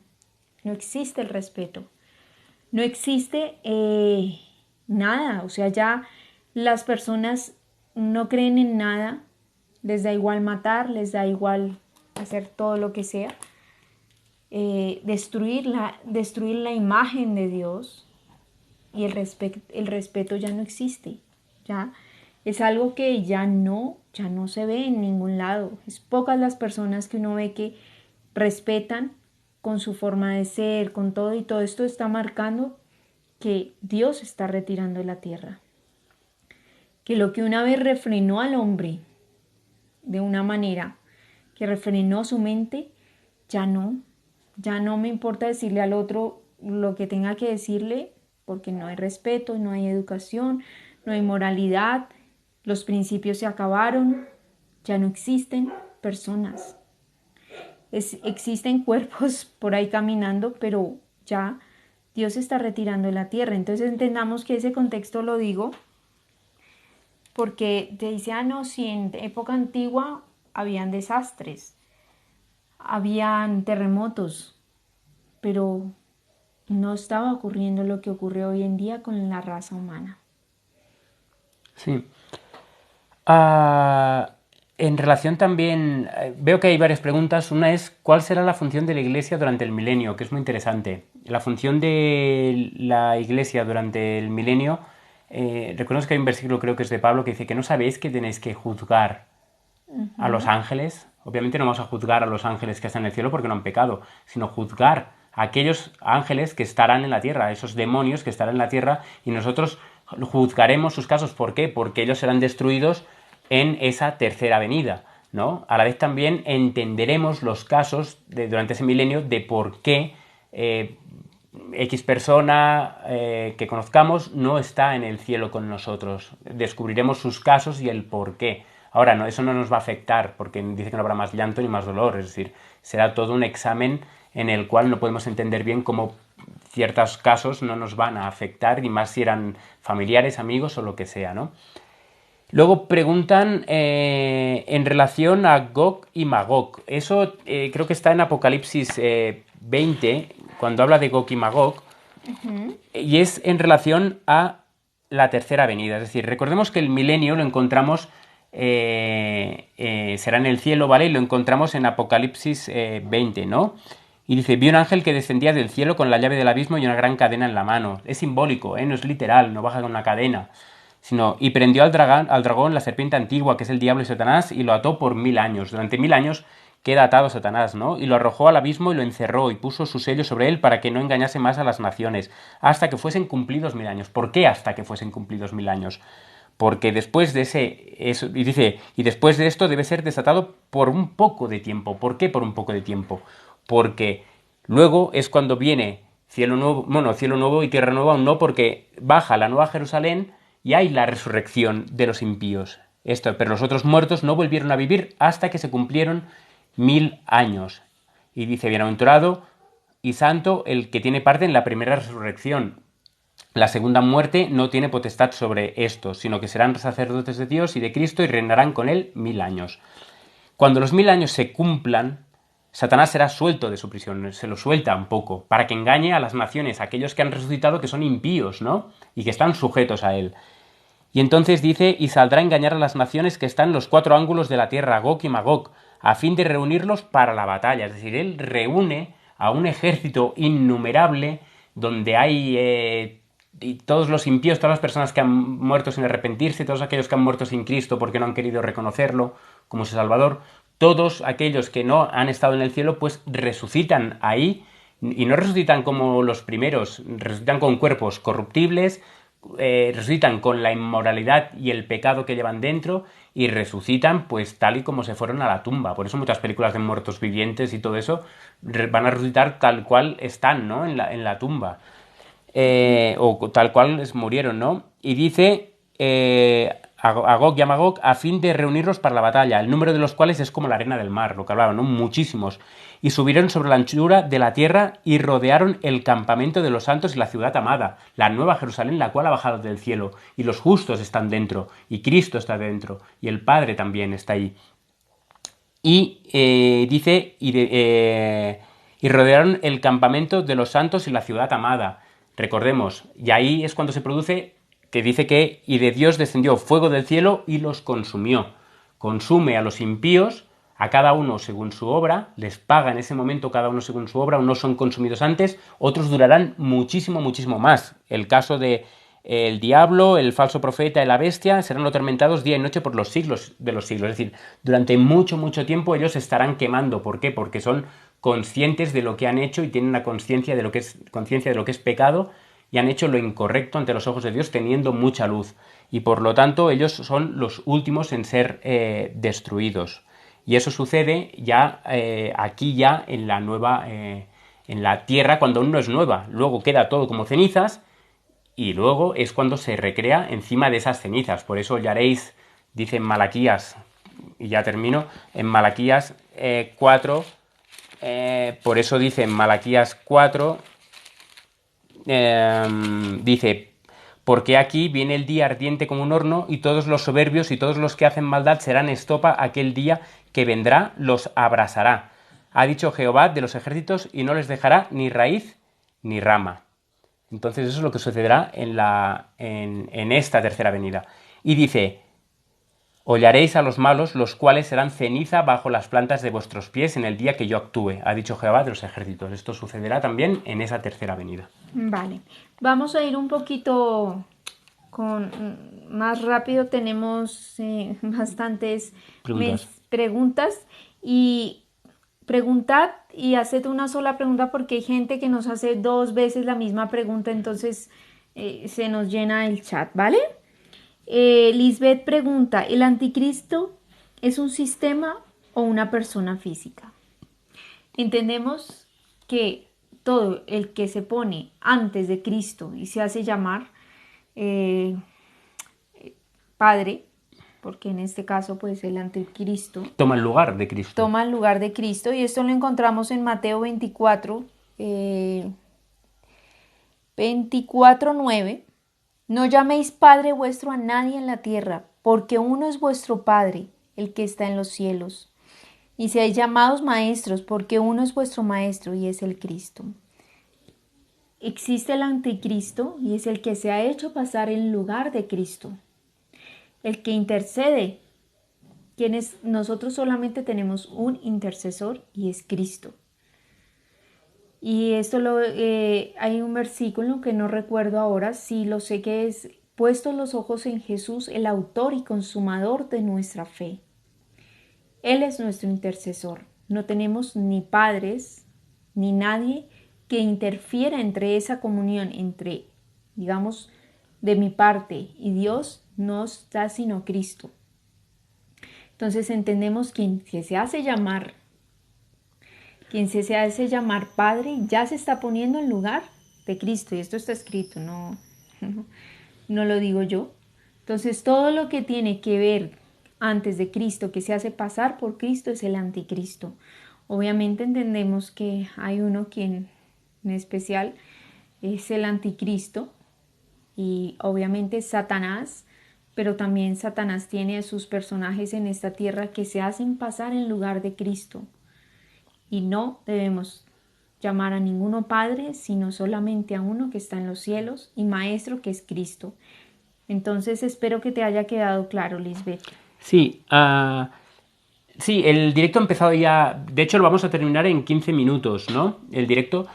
No existe el respeto, no existe nada, o sea, ya las personas no creen en nada, les da igual matar, les da igual hacer todo lo que sea, destruir la imagen de Dios, y el respeto ya no existe, ya es algo que ya no se ve en ningún lado. Es pocas las personas que uno ve que respetan con su forma de ser, con todo, y todo esto está marcando que Dios está retirando de la tierra. Que lo que una vez refrenó al hombre de una manera, que refrenó su mente, ya no me importa decirle al otro lo que tenga que decirle, porque no hay respeto, no hay educación, no hay moralidad, los principios se acabaron, ya no existen personas. Existen cuerpos por ahí caminando, pero ya Dios está retirando de la tierra. Entonces entendamos que ese contexto lo digo porque te dice, no, si en época antigua habían desastres, habían terremotos, pero no estaba ocurriendo lo que ocurre hoy en día con la raza humana. Sí. Ah, en relación también, veo que hay varias preguntas. Una es, ¿cuál será la función de la Iglesia durante el milenio? Que es muy interesante. La función de la Iglesia durante el milenio, reconozco que hay un versículo, creo que es de Pablo, que dice que no sabéis que tenéis que juzgar a los ángeles. Obviamente no vamos a juzgar a los ángeles que están en el cielo porque no han pecado, sino juzgar a aquellos ángeles que estarán en la tierra, esos demonios que estarán en la tierra, y nosotros juzgaremos sus casos. ¿Por qué? Porque ellos serán destruidos en esa tercera venida, ¿no? A la vez también entenderemos los casos durante ese milenio de por qué X persona que conozcamos no está en el cielo con nosotros. Descubriremos sus casos y el por qué. Ahora, no, eso no nos va a afectar, porque dice que no habrá más llanto ni más dolor, es decir, será todo un examen en el cual no podemos entender bien cómo ciertos casos no nos van a afectar, y más si eran familiares, amigos o lo que sea, ¿no? Luego preguntan en relación a Gog y Magog. Eso creo que está en Apocalipsis 20, cuando habla de Gog y Magog, y es en relación a la tercera venida. Es decir, recordemos que el milenio lo encontramos, será en el cielo, ¿vale? Y lo encontramos en Apocalipsis 20, ¿no? Y dice, vi un ángel que descendía del cielo con la llave del abismo y una gran cadena en la mano. Es simbólico, no es literal, no baja con una cadena. Y prendió al dragón, la serpiente antigua, que es el diablo y Satanás, y lo ató por 1000 años. Durante 1000 años queda atado Satanás, ¿no? Y lo arrojó al abismo y lo encerró y puso su sello sobre él para que no engañase más a las naciones, hasta que fuesen cumplidos 1000 años. ¿Por qué hasta que fuesen cumplidos 1000 años? Porque después de y después de esto debe ser desatado por un poco de tiempo. ¿Por qué por un poco de tiempo? Porque luego es cuando viene cielo nuevo, bueno, cielo nuevo y tierra nueva aún no, porque baja la nueva Jerusalén y hay la resurrección de los impíos. Esto, pero los otros muertos no volvieron a vivir hasta que se cumplieron 1000 años. Y dice, bienaventurado y santo el que tiene parte en la primera resurrección. La segunda muerte no tiene potestad sobre estos, sino que serán sacerdotes de Dios y de Cristo y reinarán con él 1000 años. Cuando los 1000 años se cumplan, Satanás será suelto de su prisión, se lo suelta un poco, para que engañe a las naciones, a aquellos que han resucitado que son impíos, ¿no? Y que están sujetos a él. Y entonces dice, y saldrá a engañar a las naciones que están en los cuatro ángulos de la tierra, Gog y Magog, a fin de reunirlos para la batalla. Es decir, él reúne a un ejército innumerable donde hay y todos los impíos, todas las personas que han muerto sin arrepentirse, todos aquellos que han muerto sin Cristo porque no han querido reconocerlo como su Salvador, todos aquellos que no han estado en el cielo, pues resucitan ahí, y no resucitan como los primeros, resucitan con cuerpos corruptibles, resucitan con la inmoralidad y el pecado que llevan dentro, y resucitan pues tal y como se fueron a la tumba. Por eso muchas películas de muertos vivientes y todo eso van a resucitar tal cual están, ¿no? En la tumba. O tal cual murieron, ¿no? Y dice a Gog y a Magog a fin de reunirlos para la batalla, el número de los cuales es como la arena del mar, lo que hablaban, ¿no? Muchísimos. Y subieron sobre la anchura de la tierra y rodearon el campamento de los santos y la ciudad amada, la nueva Jerusalén, la cual ha bajado del cielo. Y los justos están dentro, y Cristo está dentro, y el Padre también está ahí. Y dice, y rodearon el campamento de los santos y la ciudad amada. Recordemos, y ahí es cuando se produce, que dice que, y de Dios descendió fuego del cielo y los consumió. Consume a los impíos, a cada uno según su obra, les paga en ese momento cada uno según su obra, unos son consumidos antes, otros durarán muchísimo, muchísimo más. El caso de el diablo, el falso profeta y la bestia serán atormentados día y noche por los siglos de los siglos. Es decir, durante mucho, mucho tiempo ellos estarán quemando. ¿Por qué? Porque son conscientes de lo que han hecho y tienen una conciencia de lo que es pecado, y han hecho lo incorrecto ante los ojos de Dios teniendo mucha luz. Y por lo tanto ellos son los últimos en ser destruidos. Y eso sucede ya aquí ya en la nueva, en la tierra, cuando aún no es nueva. Luego queda todo como cenizas, y luego es cuando se recrea encima de esas cenizas. Por eso ya haréis, dice en Malaquías, y ya termino, en Malaquías 4, por eso dice en Malaquías 4, dice, porque aquí viene el día ardiente como un horno, y todos los soberbios y todos los que hacen maldad serán estopa, aquel día que vendrá los abrasará. Ha dicho Jehová de los ejércitos, y no les dejará ni raíz ni rama. Entonces eso es lo que sucederá en esta tercera venida. Y dice, hollaréis a los malos, los cuales serán ceniza bajo las plantas de vuestros pies en el día que yo actúe, ha dicho Jehová de los ejércitos. Esto sucederá también en esa tercera venida. Vale, vamos a ir un poquito más rápido. Tenemos bastantes preguntas, y preguntad y haced una sola pregunta, porque hay gente que nos hace 2 veces la misma pregunta, entonces se nos llena el chat, ¿vale? Lisbeth pregunta, ¿el anticristo es un sistema o una persona física? Entendemos que todo el que se pone antes de Cristo y se hace llamar Padre, porque en este caso pues el anticristo toma el lugar de Cristo. Toma el lugar de Cristo, y esto lo encontramos en Mateo 24, 24:9. No llaméis Padre vuestro a nadie en la tierra, porque uno es vuestro Padre, el que está en los cielos. Y seáis llamados maestros, porque uno es vuestro Maestro, y es el Cristo. Existe el anticristo, y es el que se ha hecho pasar en lugar de Cristo, el que intercede. Nosotros solamente tenemos un intercesor, y es Cristo. Y esto hay un versículo que no recuerdo ahora, sí lo sé, que es: puestos los ojos en Jesús, el autor y consumador de nuestra fe. Él es nuestro intercesor. No tenemos ni padres ni nadie que interfiera entre esa comunión entre, digamos, de mi parte y Dios. No está sino Cristo. Entonces entendemos quien se hace llamar Padre ya se está poniendo en lugar de Cristo, y esto está escrito, no, no lo digo yo. Entonces todo lo que tiene que ver antes de Cristo, que se hace pasar por Cristo, es el anticristo. Obviamente entendemos que hay uno quien en especial es el anticristo, y obviamente Satanás, pero también Satanás tiene a sus personajes en esta tierra que se hacen pasar en lugar de Cristo, y no debemos llamar a ninguno Padre, sino solamente a uno que está en los cielos y Maestro, que es Cristo. Entonces espero que te haya quedado claro, Lisbeth. Sí, sí, el directo ha empezado ya. De hecho, lo vamos a terminar en 15 minutos, ¿no? El directo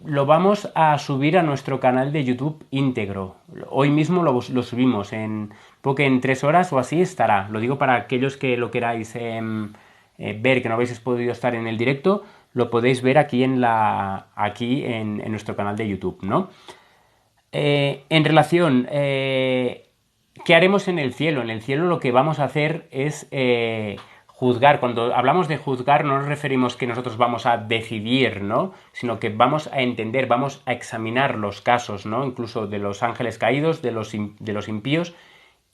lo vamos a subir a nuestro canal de YouTube íntegro. Hoy mismo lo subimos, porque en 3 horas o así estará. Lo digo para aquellos que lo queráis ver, que no habéis podido estar en el directo, lo podéis ver aquí en nuestro canal de YouTube, ¿no? En relación, ¿qué haremos en el cielo? En el cielo lo que vamos a hacer es juzgar. Cuando hablamos de juzgar no nos referimos que nosotros vamos a decidir, ¿no? Sino que vamos a entender, vamos a examinar los casos, ¿no? Incluso de los ángeles caídos, de los impíos,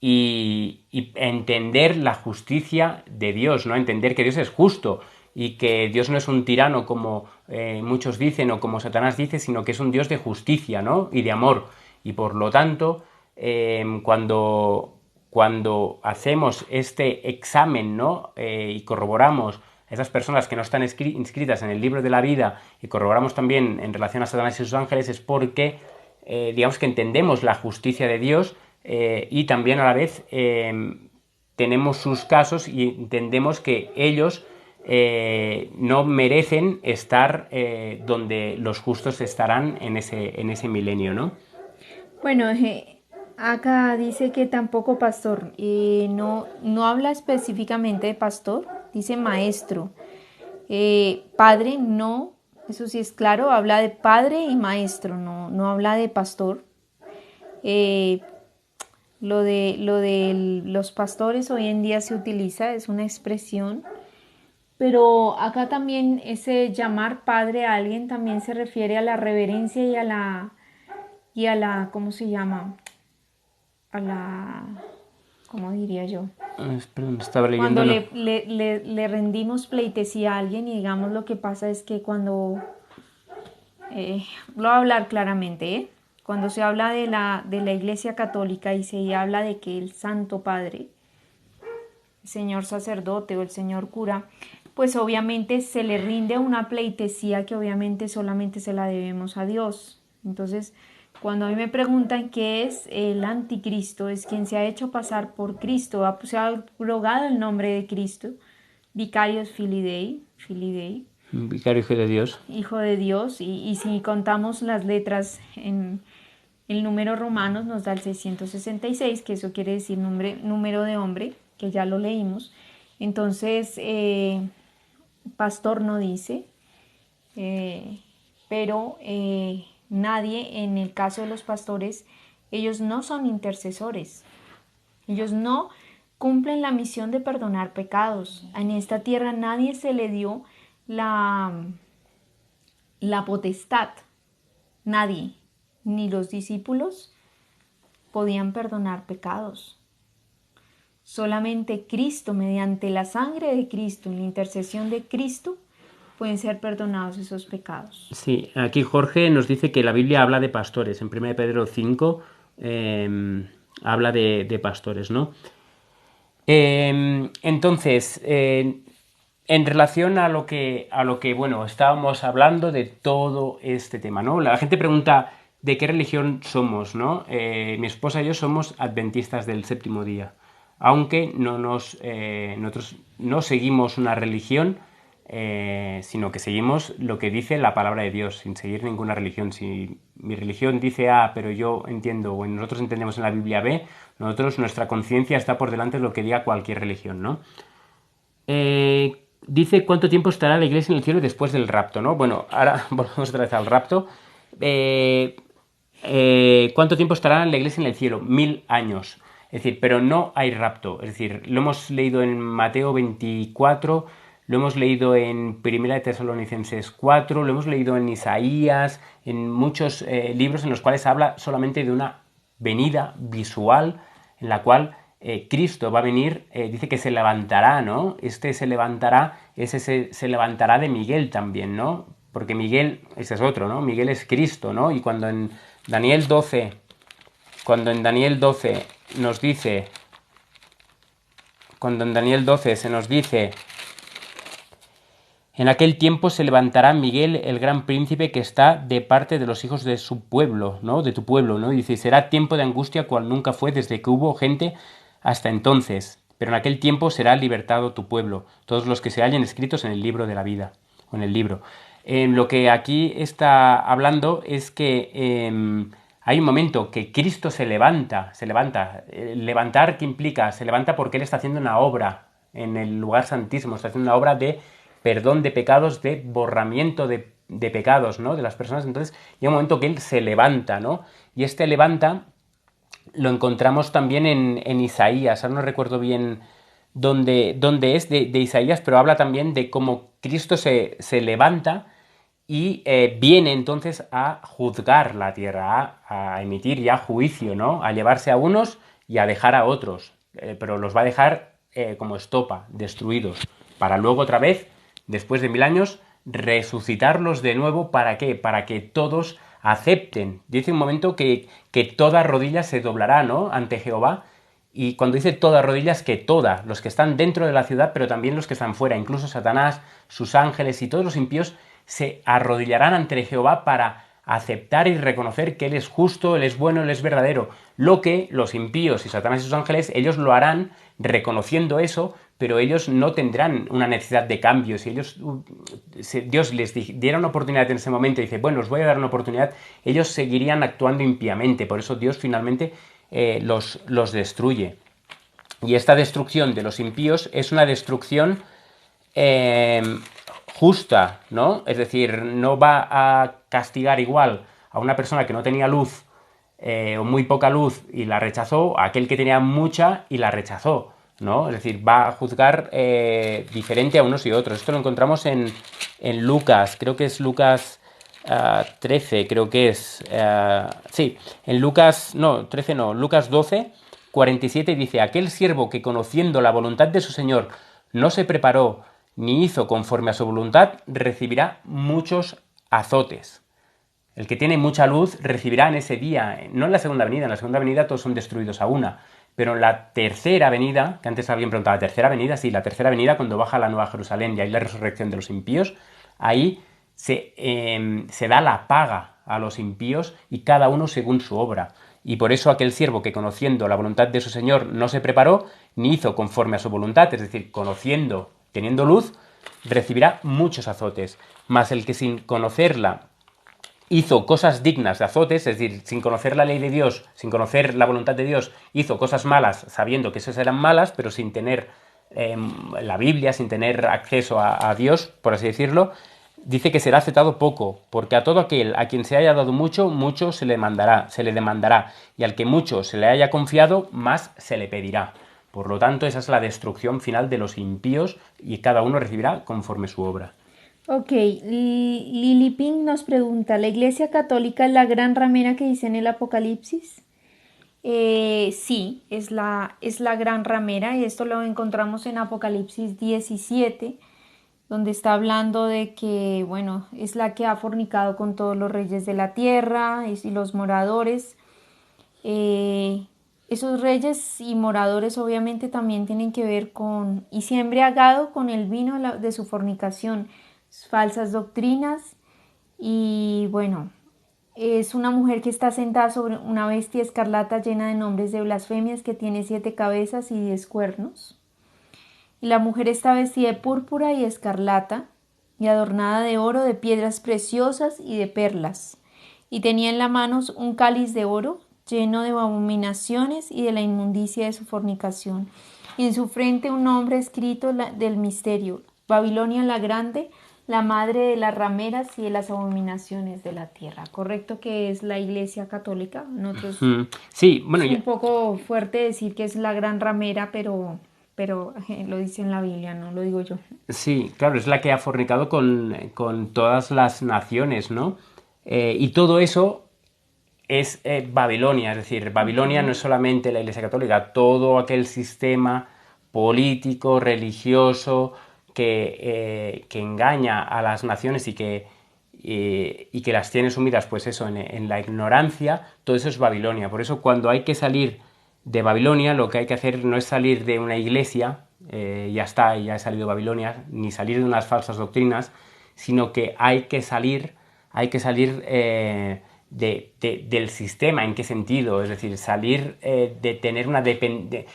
y entender la justicia de Dios, ¿no? Entender que Dios es justo y que Dios no es un tirano como muchos dicen o como Satanás dice, sino que es un Dios de justicia, ¿no? Y de amor. Y por lo tanto, cuando hacemos este examen, ¿no? Y corroboramos a esas personas que no están inscritas en el libro de la vida, y corroboramos también en relación a Satanás y sus ángeles, es porque digamos que entendemos la justicia de Dios, y también a la vez tenemos sus casos y entendemos que ellos no merecen estar donde los justos estarán en ese milenio, ¿no? Bueno, acá dice que tampoco pastor, no, no habla específicamente de pastor, dice maestro. Padre no, eso sí es claro, habla de padre y maestro, no, no habla de pastor. Lo de los pastores hoy en día se utiliza, es una expresión, pero acá también ese llamar padre a alguien también se refiere a la reverencia y a la, ¿cómo se llama? A la, ¿cómo diría yo? Perdón, estaba Cuando leyendo, no. le rendimos pleitesía a alguien, y digamos lo que pasa es que cuando, lo voy a hablar claramente, ¿eh? Cuando se habla de la Iglesia Católica y se habla de que el Santo Padre, el señor sacerdote o el señor cura, pues obviamente se le rinde una pleitesía que obviamente solamente se la debemos a Dios. Entonces, cuando a mí me preguntan qué es el anticristo, es quien se ha hecho pasar por Cristo, se ha rogado el nombre de Cristo, Vicarios Filii, Vicario Hijo de Dios. Hijo de Dios, y si contamos las letras en el número romanos nos da el 666, que eso quiere decir número de hombre, que ya lo leímos. Entonces, pastor no dice, pero nadie, en el caso de los pastores, ellos no son intercesores, ellos no cumplen la misión de perdonar pecados. En esta tierra nadie se le dio la potestad, nadie, ni los discípulos podían perdonar pecados. Solamente Cristo, mediante la sangre de Cristo, en la intercesión de Cristo, pueden ser perdonados esos pecados. Sí, aquí Jorge nos dice que la Biblia habla de pastores. En 1 Pedro 5 habla de pastores, ¿no? Entonces, en relación a lo que, bueno, estábamos hablando de todo este tema, ¿no? La gente pregunta de qué religión somos, ¿no? Mi esposa y yo somos adventistas del séptimo día, aunque nosotros no seguimos una religión, sino que seguimos lo que dice la palabra de Dios, sin seguir ninguna religión. Si mi religión dice A, pero yo entiendo, o nosotros entendemos en la Biblia B, nuestra conciencia está por delante de lo que diga cualquier religión, ¿no? Dice cuánto tiempo estará la iglesia en el cielo después del rapto, ¿no? Bueno, ahora volvemos otra vez al rapto. ¿Cuánto tiempo estará la iglesia en el cielo? 1000 años. Es decir, pero no hay rapto. Es decir, lo hemos leído en Mateo 24, lo hemos leído en Primera de Tesalonicenses 4, lo hemos leído en Isaías, en muchos libros en los cuales habla solamente de una venida visual en la cual Cristo va a venir, dice que se levantará, ¿no? Este se levantará, ese se levantará de Miguel también, ¿no? Porque Miguel, ese es otro, ¿no? Miguel es Cristo, ¿no? Y Daniel 12, cuando en Daniel 12 nos dice, cuando en Daniel 12 se nos dice, en aquel tiempo se levantará Miguel, el gran príncipe que está de parte de los hijos de su pueblo, ¿no? De tu pueblo, ¿no? Y dice, será tiempo de angustia cual nunca fue desde que hubo gente hasta entonces. Pero en aquel tiempo será libertado tu pueblo, todos los que se hallen escritos en el libro de la vida, o en el libro. Lo que aquí está hablando es que hay un momento que Cristo se levanta. Levantar, ¿qué implica? Se levanta porque Él está haciendo una obra en el lugar santísimo, está haciendo una obra de perdón de pecados, de borramiento de pecados, ¿no? De las personas. Entonces llega un momento que Él se levanta, ¿no? Y este levanta lo encontramos también en Isaías, ahora no recuerdo bien dónde es de Isaías, pero habla también de cómo Cristo se levanta y viene entonces a juzgar la tierra, a emitir ya juicio, ¿no? A llevarse a unos y a dejar a otros, pero los va a dejar como estopa, destruidos, para luego otra vez, después de 1000 años, resucitarlos de nuevo. ¿Para qué? Para que todos acepten. Dice un momento que toda rodilla se doblará, ¿no? Ante Jehová. Y cuando dice toda rodilla es que toda, los que están dentro de la ciudad, pero también los que están fuera, incluso Satanás, sus ángeles y todos los impíos se arrodillarán ante Jehová para aceptar y reconocer que Él es justo, Él es bueno, Él es verdadero. Lo que los impíos y Satanás y sus ángeles, ellos lo harán reconociendo eso, pero ellos no tendrán una necesidad de cambio. Si ellos, Dios les diera una oportunidad en ese momento y dice, bueno, os voy a dar una oportunidad, ellos seguirían actuando impíamente. Por eso Dios finalmente los destruye. Y esta destrucción de los impíos es una destrucción eh, justa, ¿no? Es decir, no va a castigar igual a una persona que no tenía luz o muy poca luz y la rechazó, a aquel que tenía mucha y la rechazó, ¿no? Es decir, va a juzgar diferente a unos y otros. Esto lo encontramos en Lucas, creo que es Lucas 13, creo que es. Sí, en Lucas, no, 13 no, Lucas 12, 47 dice, aquel siervo que conociendo la voluntad de su Señor no se preparó ni hizo conforme a su voluntad, recibirá muchos azotes. El que tiene mucha luz recibirá en ese día, no en la segunda venida todos son destruidos a una, pero en la tercera venida, que antes alguien preguntaba, ¿tercera venida? Sí, la tercera venida, cuando baja la Nueva Jerusalén y hay la resurrección de los impíos, ahí se da la paga a los impíos y cada uno según su obra. Y por eso aquel siervo que conociendo la voluntad de su Señor no se preparó, ni hizo conforme a su voluntad, es decir, conociendo, teniendo luz, recibirá muchos azotes. Mas el que sin conocerla hizo cosas dignas de azotes, es decir, sin conocer la ley de Dios, sin conocer la voluntad de Dios, hizo cosas malas sabiendo que esas eran malas, pero sin tener la Biblia, sin tener acceso a Dios, por así decirlo, dice que será aceptado poco, porque a todo aquel a quien se haya dado mucho, mucho se le demandará, y al que mucho se le haya confiado, más se le pedirá. Por lo tanto, esa es la destrucción final de los impíos y cada uno recibirá conforme su obra. Ok, Lily Pink nos pregunta, ¿la Iglesia Católica es la gran ramera que dice en el Apocalipsis? Sí, es la gran ramera y esto lo encontramos en Apocalipsis 17, donde está hablando de que, bueno, es la que ha fornicado con todos los reyes de la tierra y los moradores. Esos reyes y moradores obviamente también tienen que ver con, y se ha embriagado con el vino de su fornicación, falsas doctrinas y bueno, es una mujer que está sentada sobre una bestia escarlata llena de nombres de blasfemias que tiene 7 cabezas y 10 cuernos. Y la mujer está vestida de púrpura y escarlata y adornada de oro, de piedras preciosas y de perlas. Y tenía en las manos un cáliz de oro lleno de abominaciones y de la inmundicia de su fornicación. Y en su frente un nombre escrito del misterio, Babilonia la Grande, la madre de las rameras y de las abominaciones de la tierra. ¿Correcto que es la Iglesia Católica? Nosotros Sí, bueno, es un poco fuerte decir que es la gran ramera, pero pero lo dice en la Biblia, no lo digo yo. Sí, claro, es la que ha fornicado con todas las naciones, ¿no? Y todo eso es Babilonia, es decir, Babilonia no es solamente la Iglesia Católica, todo aquel sistema político, religioso, que engaña a las naciones y que las tiene sumidas, pues eso, en la ignorancia, todo eso es Babilonia. Por eso cuando hay que salir de Babilonia, lo que hay que hacer no es salir de una iglesia, ya está, ya he salido de Babilonia, ni salir de unas falsas doctrinas, sino que hay que salir del sistema. ¿En qué sentido? Es decir, salir de tener una dependencia,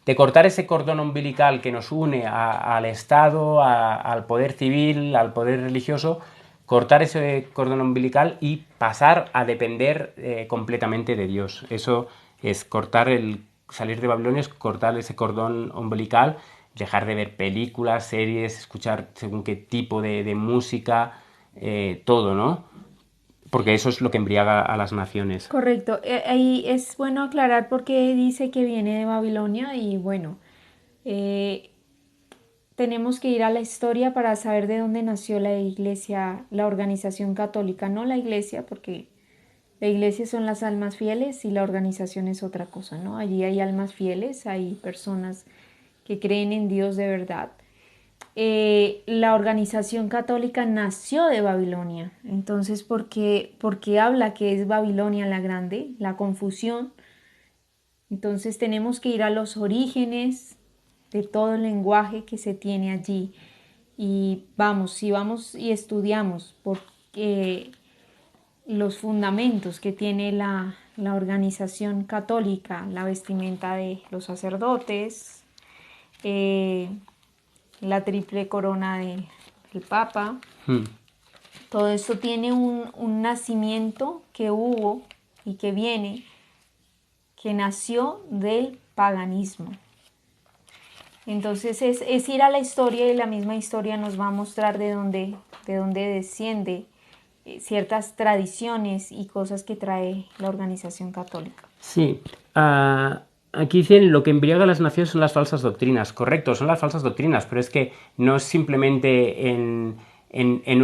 de cortar ese cordón umbilical que nos une al Estado, al poder civil, al poder religioso, cortar ese cordón umbilical y pasar a depender completamente de Dios. Eso es salir de Babilonia, es cortar ese cordón umbilical, dejar de ver películas, series, escuchar según qué tipo de música, todo, ¿no? Porque eso es lo que embriaga a las naciones. Correcto. Ahí es bueno aclarar por qué dice que viene de Babilonia y bueno, eh, tenemos que ir a la historia para saber de dónde nació la iglesia, la organización católica, no la iglesia, porque la iglesia son las almas fieles y la organización es otra cosa, ¿no? Allí hay almas fieles, hay personas que creen en Dios de verdad. La organización católica nació de Babilonia. Entonces, ¿por qué habla que es Babilonia la grande? La confusión. Entonces tenemos que ir a los orígenes de todo el lenguaje que se tiene allí. Y si vamos y estudiamos porque los fundamentos que tiene la organización católica, la vestimenta de los sacerdotes, eh, la triple corona del Papa. Hmm. Todo esto tiene un nacimiento que hubo y que viene, que nació del paganismo. Entonces es ir a la historia y la misma historia nos va a mostrar de dónde desciende ciertas tradiciones y cosas que trae la organización católica. Sí. Aquí dicen lo que embriaga a las naciones son las falsas doctrinas. Correcto, son las falsas doctrinas, pero es que no es simplemente en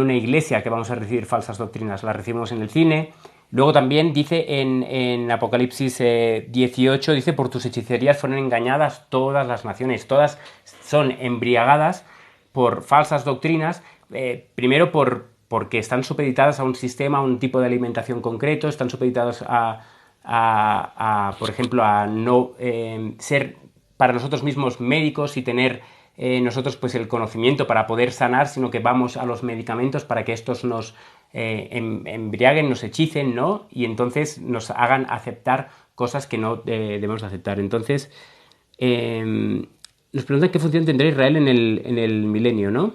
una iglesia que vamos a recibir falsas doctrinas, las recibimos en el cine. Luego también dice en Apocalipsis 18, dice, por tus hechicerías fueron engañadas todas las naciones, todas son embriagadas por falsas doctrinas, primero porque están supeditadas a un sistema, a un tipo de alimentación concreto, están supeditadas por ejemplo, a no ser para nosotros mismos médicos y tener nosotros pues el conocimiento para poder sanar, sino que vamos a los medicamentos para que estos nos embriaguen, nos hechicen, ¿no? Y entonces nos hagan aceptar cosas que no debemos aceptar. Entonces, nos preguntan qué función tendrá Israel en el milenio, ¿no?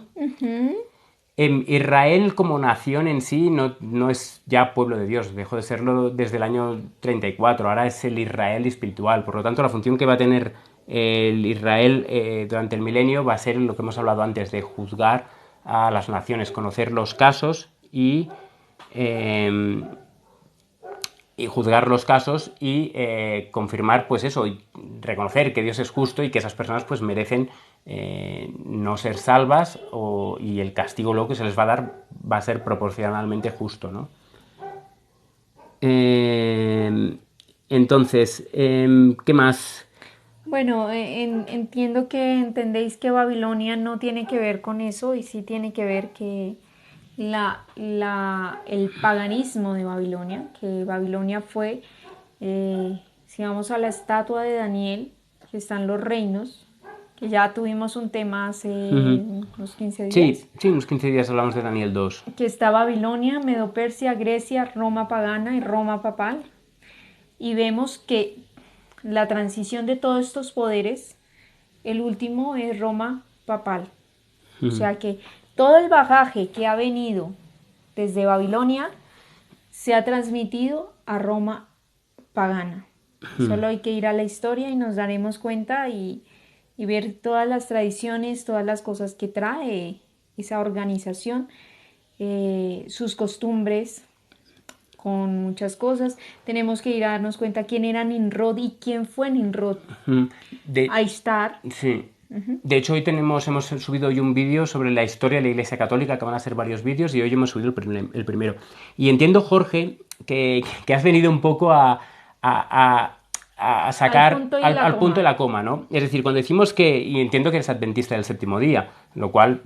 Israel como nación en sí no es ya pueblo de Dios, dejó de serlo desde el año 34, ahora es el Israel espiritual, por lo tanto la función que va a tener el Israel durante el milenio va a ser lo que hemos hablado antes, de juzgar a las naciones, conocer los casos eh, y juzgar los casos y confirmar, pues eso, y reconocer que Dios es justo y que esas personas pues merecen no ser salvas y el castigo luego que se les va a dar va a ser proporcionalmente justo, ¿no? Entonces, ¿qué más? Bueno, entiendo que entendéis que Babilonia no tiene que ver con eso y sí tiene que ver que el paganismo de Babilonia, que Babilonia fue, si vamos a la estatua de Daniel, que están los reinos, que ya tuvimos un tema hace unos 15 días. Sí, unos 15 días hablamos de Daniel 2. Que está Babilonia, Medo-Persia, Grecia, Roma pagana y Roma papal. Y vemos que la transición de todos estos poderes, el último es Roma papal. O sea que todo el bagaje que ha venido desde Babilonia se ha transmitido a Roma pagana. Solo hay que ir a la historia y nos daremos cuenta y ver todas las tradiciones, todas las cosas que trae esa organización, sus costumbres, con muchas cosas. Tenemos que ir a darnos cuenta quién era Nimrod y quién fue Nimrod. De, Aishtar. sí. De hecho, hemos subido hoy un vídeo sobre la historia de la Iglesia Católica, que van a ser varios vídeos, y hoy hemos subido el primero. Y entiendo, Jorge, que has venido un poco a sacar al punto de la coma, ¿no? Es decir, cuando decimos y entiendo que eres adventista del séptimo día, lo cual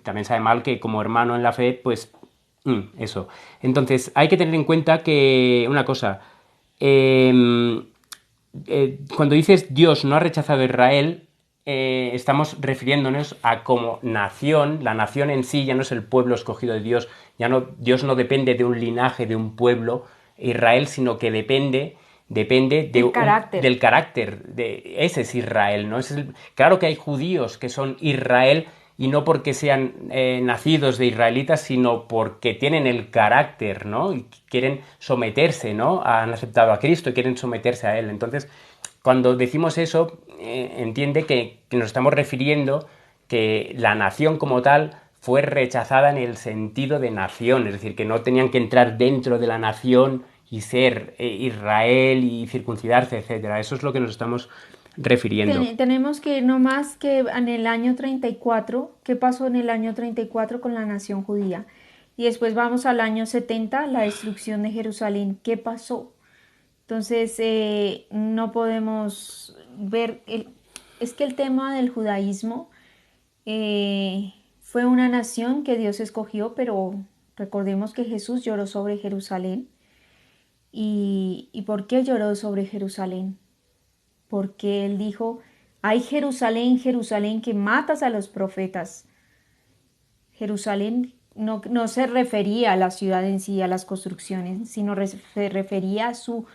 también sabe mal que como hermano en la fe, pues eso. Entonces, hay que tener en cuenta que una cosa, cuando dices Dios no ha rechazado a Israel, estamos refiriéndonos a como nación. La nación en sí ya no es el pueblo escogido de Dios, Dios no depende de un linaje, de un pueblo, Israel, sino que depende del carácter. Ese es Israel, ¿no? Claro que hay judíos que son Israel, y no porque sean nacidos de israelitas, sino porque tienen el carácter, ¿no? Y quieren someterse, ¿no? Han aceptado a Cristo y quieren someterse a Él. Entonces, cuando decimos eso, entiende que nos estamos refiriendo que la nación como tal fue rechazada en el sentido de nación, es decir, que no tenían que entrar dentro de la nación y ser Israel y circuncidarse, etcétera. Eso es lo que nos estamos refiriendo. Tenemos que ir no más que en el año 34, ¿qué pasó en el año 34 con la nación judía? Y después vamos al año 70, la destrucción de Jerusalén, ¿qué pasó? Entonces, no podemos ver, es que el tema del judaísmo fue una nación que Dios escogió, pero recordemos que Jesús lloró sobre Jerusalén. ¿Y por qué lloró sobre Jerusalén? Porque él dijo, ay Jerusalén, Jerusalén, que matas a los profetas. Jerusalén no se refería a la ciudad en sí, a las construcciones, sino se refería a su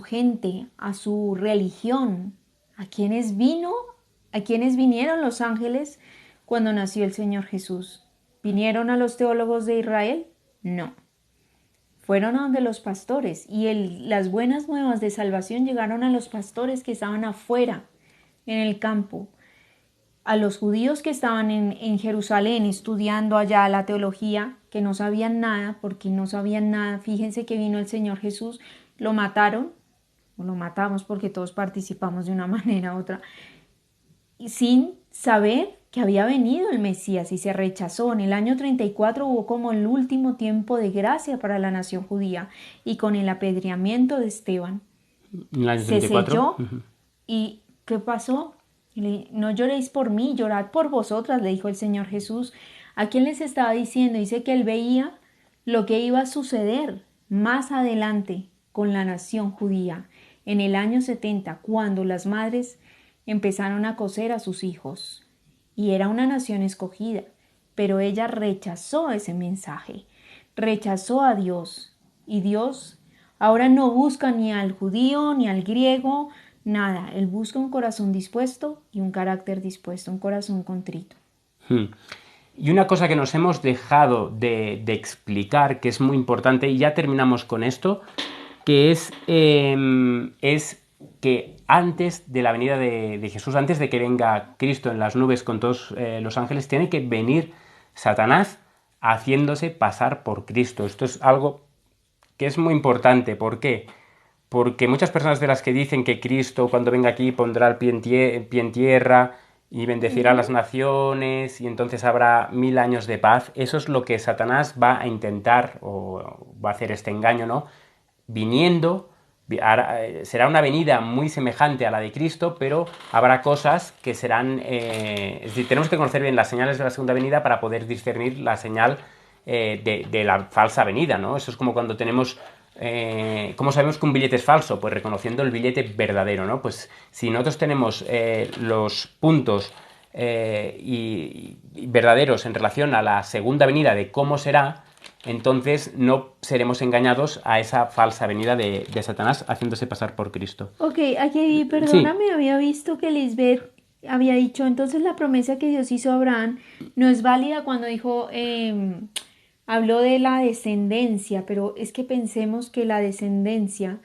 gente, a su religión, a quienes vinieron los ángeles cuando nació el Señor Jesús. ¿Vinieron a los teólogos de Israel? No. Fueron a donde los pastores, y las buenas nuevas de salvación llegaron a los pastores que estaban afuera, en el campo. A los judíos que estaban en Jerusalén estudiando allá la teología, que no sabían nada, porque no sabían nada. Fíjense que vino el Señor Jesús, lo mataron, o lo matamos porque todos participamos de una manera u otra, sin saber que había venido el Mesías, y se rechazó. En el año 34 hubo como el último tiempo de gracia para la nación judía, y con el apedreamiento de Esteban se selló. ¿Y qué pasó? No lloréis por mí, llorad por vosotras, le dijo el Señor Jesús. ¿A quién les estaba diciendo? Dice que él veía lo que iba a suceder más adelante con la nación judía, en el año 70, cuando las madres empezaron a coser a sus hijos. Y era una nación escogida, pero ella rechazó ese mensaje, rechazó a Dios. Y Dios ahora no busca ni al judío ni al griego, nada. Él busca un corazón dispuesto y un carácter dispuesto, un corazón contrito. Y una cosa que nos hemos dejado de explicar, que es muy importante, y ya terminamos con esto, que es que antes de la venida de Jesús, antes de que venga Cristo en las nubes con todos los ángeles, tiene que venir Satanás haciéndose pasar por Cristo. Esto es algo que es muy importante. ¿Por qué? Porque muchas personas de las que dicen que Cristo cuando venga aquí pondrá el pie en tierra y bendecirá a las naciones y entonces habrá 1000 años de paz, eso es lo que Satanás va a intentar, o va a hacer este engaño, ¿no? Viniendo, será una venida muy semejante a la de Cristo, pero habrá cosas que serán... es decir, tenemos que conocer bien las señales de la segunda venida para poder discernir la señal de la falsa venida, ¿no? Eso es como cuando tenemos... ¿cómo sabemos que un billete es falso? Pues reconociendo el billete verdadero, ¿no? Pues si nosotros tenemos los puntos y verdaderos en relación a la segunda venida de cómo será, entonces no seremos engañados a esa falsa venida de Satanás haciéndose pasar por Cristo. Ok, aquí, perdóname, sí. Había visto que Lisbeth había dicho, entonces la promesa que Dios hizo a Abraham no es válida cuando dijo... habló de la descendencia, pero es que pensemos que la descendencia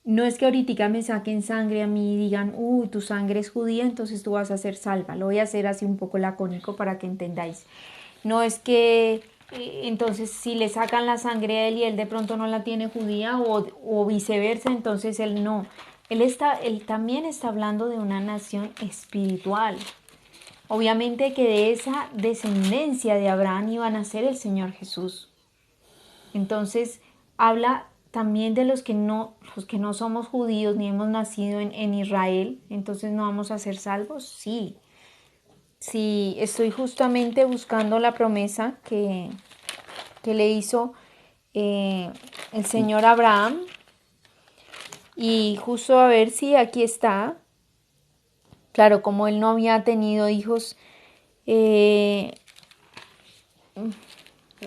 no es que ahorita me saquen sangre a mí y digan, tu sangre es judía, entonces tú vas a ser salva. Lo voy a hacer así un poco lacónico para que entendáis. No es que entonces si le sacan la sangre a él y él de pronto no la tiene judía o viceversa, entonces él no. Él también está hablando de una nación espiritual. Obviamente que de esa descendencia de Abraham iba a nacer el Señor Jesús. Entonces habla también de los que no somos judíos ni hemos nacido en Israel, entonces no vamos a ser salvos. Sí, sí, estoy justamente buscando la promesa que le hizo el Señor a Abraham y justo a ver si aquí está. Claro, como él no había tenido hijos,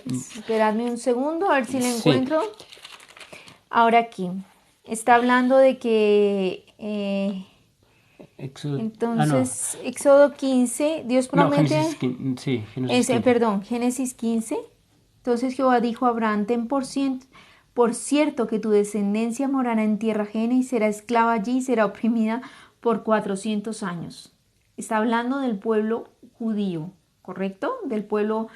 esperadme un segundo a ver si le Sí, encuentro. Ahora aquí está hablando de que Éxodo. Ah, no. entonces Éxodo 15, Dios No, promete, Sí, Génesis 15. perdón, Génesis 15. Entonces Jehová dijo a Abraham, por cierto que tu descendencia morará en tierra ajena y será esclava allí y será oprimida por 400 años. Está hablando del pueblo judío, ¿correcto? Del pueblo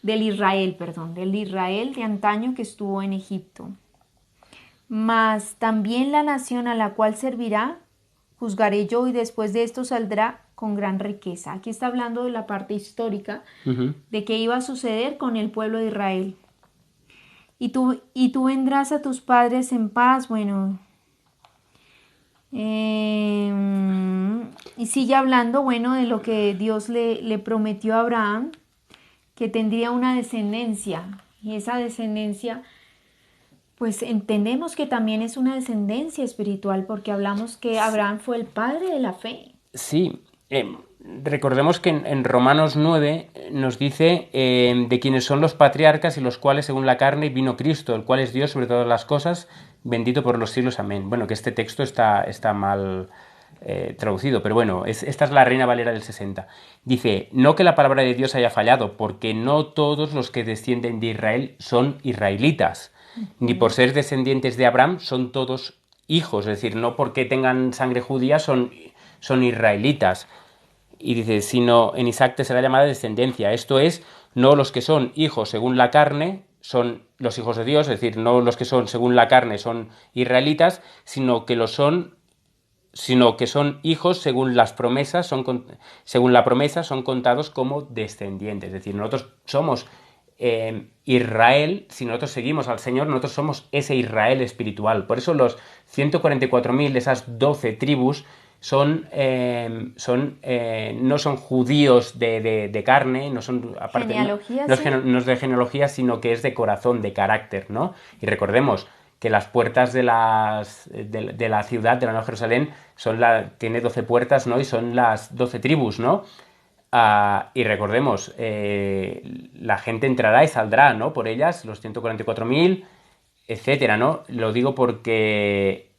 del Israel, perdón, del Israel de antaño que estuvo en Egipto. Mas también la nación a la cual servirá, juzgaré yo y después de esto saldrá con gran riqueza. Aquí está hablando de la parte histórica de qué iba a suceder con el pueblo de Israel. Y tú vendrás a tus padres en paz, bueno. Y sigue hablando, bueno, de lo que Dios le prometió a Abraham, que tendría una descendencia. Y esa descendencia, pues entendemos que también es una descendencia espiritual, porque hablamos que Abraham fue el padre de la fe. Sí, recordemos que en Romanos 9 nos dice de quienes son los patriarcas y los cuales según la carne vino Cristo, el cual es Dios sobre todas las cosas, bendito por los siglos, amén. Bueno, que este texto está mal traducido, pero bueno, esta es la Reina Valera del 60. Dice, no que la palabra de Dios haya fallado, porque no todos los que descienden de Israel son israelitas, ni por ser descendientes de Abraham son todos hijos, es decir, no porque tengan sangre judía son israelitas. Y dice, sino en Isaac te será llamada descendencia. Esto es, no los que son hijos según la carne son los hijos de Dios, es decir, no los que son según la carne son israelitas, sino que son hijos según las promesas, según la promesa son contados como descendientes. Es decir, nosotros somos Israel, si nosotros seguimos al Señor, nosotros somos ese Israel espiritual. Por eso los 144.000 de esas 12 tribus no son judíos de carne, no son aparte Genealogía, no sí. no es de genealogía, sino que es de corazón, de carácter, ¿no? Y recordemos que las puertas de la ciudad, de la Nueva Jerusalén, tiene 12 puertas, ¿no? Y son las 12 tribus, ¿no? Y recordemos, la gente entrará y saldrá, ¿no? Por ellas, los 144.000, etcétera, ¿no? Lo digo porque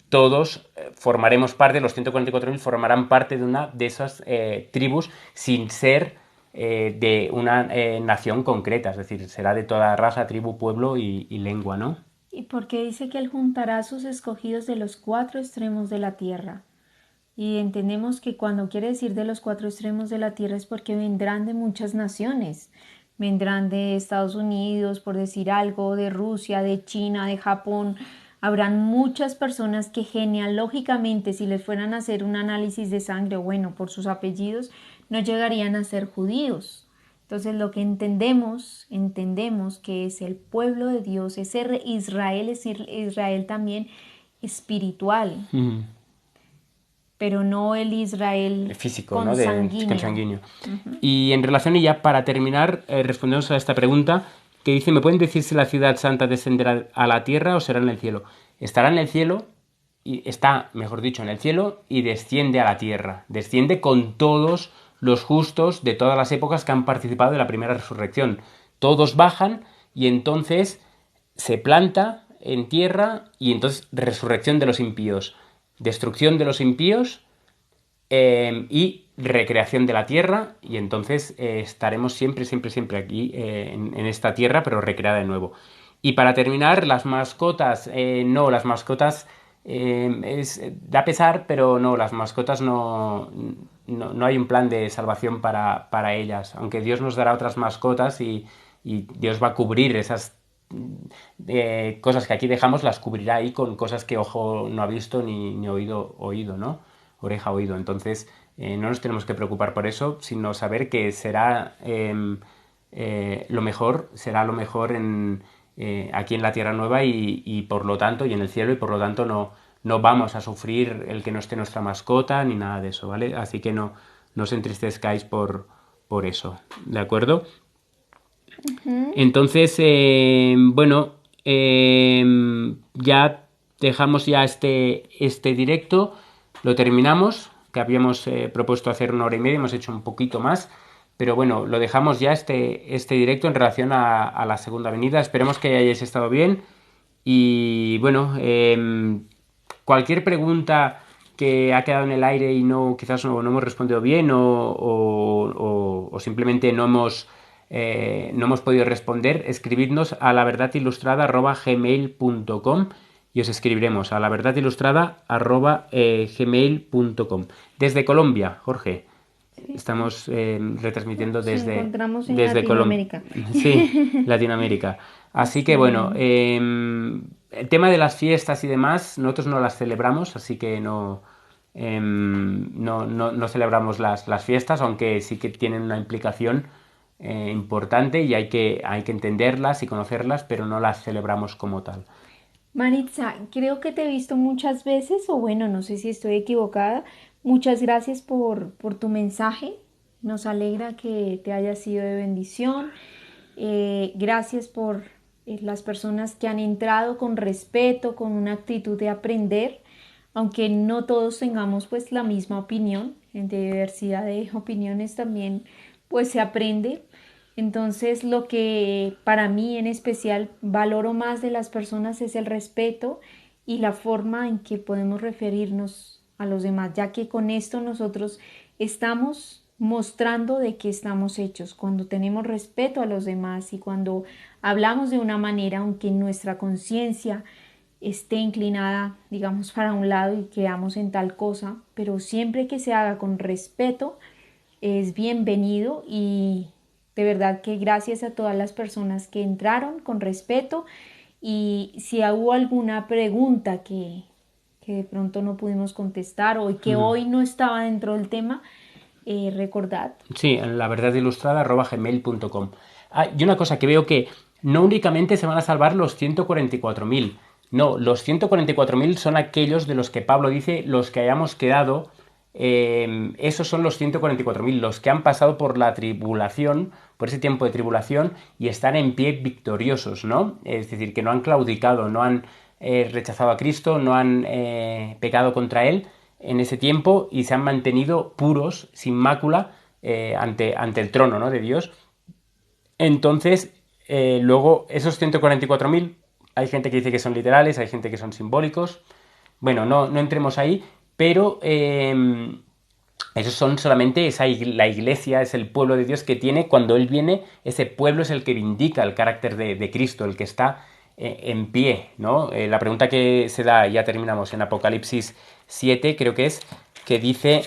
todos formaremos parte, los 144.000 formarán parte de una de esas tribus sin ser de una nación concreta, es decir, será de toda raza, tribu, pueblo y lengua, ¿no? Y porque dice que él juntará a sus escogidos de los cuatro extremos de la tierra. Y entendemos que cuando quiere decir de los cuatro extremos de la tierra es porque vendrán de muchas naciones. Vendrán de Estados Unidos, por decir algo, de Rusia, de China, de Japón. Habrán muchas personas que genealógicamente, si les fueran a hacer un análisis de sangre, bueno, por sus apellidos, no llegarían a ser judíos. Entonces lo que entendemos que es el pueblo de Dios, ese Israel es Israel también espiritual, pero no el Israel Físico, ¿no? consanguíneo. Consanguíneo. Y en relación, y ya para terminar, respondemos a esta pregunta que dice, ¿me pueden decir si la ciudad santa descenderá a la tierra o será en el cielo? Estará en el cielo, y está, mejor dicho, en el cielo y desciende a la tierra. Desciende con todos los justos de todas las épocas que han participado de la primera resurrección. Todos bajan y entonces se planta en tierra y entonces resurrección de los impíos. Destrucción de los impíos y recreación de la tierra y entonces estaremos siempre, siempre, siempre aquí en esta tierra, pero recreada de nuevo. Y para terminar, las mascotas, no, las mascotas da pesar, pero no, las mascotas no, no hay un plan de salvación para ellas, aunque Dios nos dará otras mascotas y Dios va a cubrir esas cosas que aquí dejamos, las cubrirá ahí con cosas que ojo no ha visto ni oído, ¿no? Oreja oído. Entonces, no nos tenemos que preocupar por eso, sino saber que será lo mejor aquí en la Tierra Nueva y por lo tanto, y en el cielo, y por lo tanto no vamos a sufrir el que no esté nuestra mascota ni nada de eso, ¿vale? Así que no os entristezcáis por eso, ¿de acuerdo? Ujú. Entonces, bueno, ya dejamos ya este directo, lo terminamos, que habíamos propuesto hacer 1 hora y media, hemos hecho un poquito más, pero bueno, lo dejamos ya este directo en relación a la segunda venida. Esperemos que hayáis estado bien y bueno, cualquier pregunta que ha quedado en el aire y quizás no hemos respondido bien o simplemente no hemos podido responder, escribidnos a laverdadilustrada@gmail.com y os escribiremos a laverdadilustrada@gmail.com. Desde Colombia, Jorge. Sí. Estamos retransmitiendo Nos desde, encontramos en desde Colombia. Latinoamérica. Sí, Latinoamérica. Así que bueno, Sí. el tema de las fiestas y demás, nosotros no las celebramos, así que no celebramos las fiestas, aunque sí que tienen una implicación importante y hay que entenderlas y conocerlas, pero no las celebramos como tal. Maritza, creo que te he visto muchas veces, o bueno, no sé si estoy equivocada. Muchas gracias por tu mensaje. Nos alegra que te haya sido de bendición. Gracias por las personas que han entrado con respeto, con una actitud de aprender, aunque no todos tengamos pues la misma opinión. En diversidad de opiniones también pues se aprende. Entonces, lo que para mí en especial valoro más de las personas es el respeto y la forma en que podemos referirnos a los demás, ya que con esto nosotros estamos mostrando de qué estamos hechos. Cuando tenemos respeto a los demás y cuando hablamos de una manera, aunque nuestra conciencia esté inclinada, digamos, para un lado y creamos en tal cosa, pero siempre que se haga con respeto, es bienvenido y de verdad que gracias a todas las personas que entraron con respeto y si hubo alguna pregunta que de pronto no pudimos contestar o que hoy no estaba dentro del tema, recordad. Sí, en laverdadilustrada@gmail.com. Ah, y una cosa que veo que no únicamente se van a salvar los 144.000. No, los 144.000 son aquellos de los que Pablo dice los que hayamos quedado. Esos son los 144.000, los que han pasado por la tribulación, por ese tiempo de tribulación y están en pie victoriosos, ¿no? Es decir, que no han claudicado, no han rechazado a Cristo, no han pecado contra Él en ese tiempo y se han mantenido puros, sin mácula, ante el trono, ¿no?, de Dios. Entonces, luego, esos 144.000, hay gente que dice que son literales, hay gente que son simbólicos. Bueno, no entremos ahí, pero esos son solamente la iglesia, es el pueblo de Dios que tiene, cuando Él viene, ese pueblo es el que vindica el carácter de Cristo, el que está en pie, ¿no? La pregunta que se da, ya terminamos, en Apocalipsis 7, creo que es, que dice,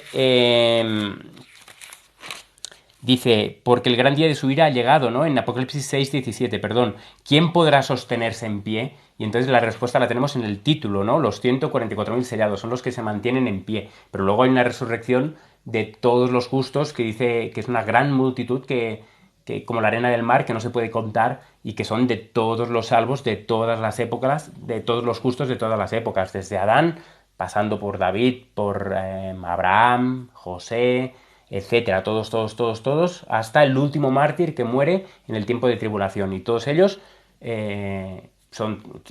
porque el gran día de su ira ha llegado, ¿no? En Apocalipsis 6:17, perdón. ¿Quién podrá sostenerse en pie? Y entonces la respuesta la tenemos en el título, ¿no? Los 144.000 sellados son los que se mantienen en pie. Pero luego hay una resurrección de todos los justos que dice que es una gran multitud que como la arena del mar, que no se puede contar y que son de todos los salvos, de todas las épocas, de todos los justos de todas las épocas, desde Adán, pasando por David, por Abraham, José, etcétera, todos, hasta el último mártir que muere en el tiempo de tribulación. Y todos ellos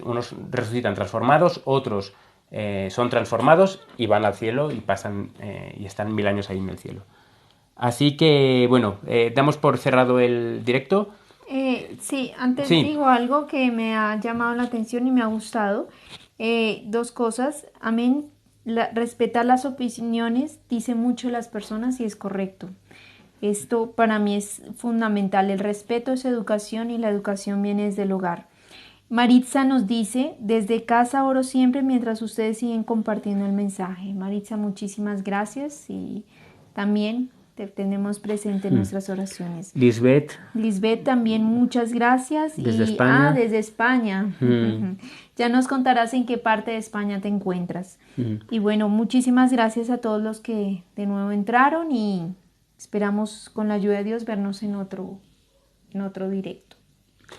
unos resucitan transformados, otros son transformados y van al cielo y pasan y están 1000 años ahí en el cielo. Así que, bueno, damos por cerrado el directo. Sí, antes Sí, digo algo que me ha llamado la atención y me ha gustado. Dos cosas. Amén. Respetar las opiniones dice mucho las personas y es correcto. Esto para mí es fundamental. El respeto es educación y la educación viene desde el hogar. Maritza nos dice, desde casa oro siempre mientras ustedes siguen compartiendo el mensaje. Maritza, muchísimas gracias y también te tenemos presente en nuestras oraciones. Lisbeth. Lisbeth, también muchas gracias. Desde España. Desde España. Ya nos contarás en qué parte de España te encuentras. Y bueno, muchísimas gracias a todos los que de nuevo entraron y esperamos con la ayuda de Dios vernos en otro directo.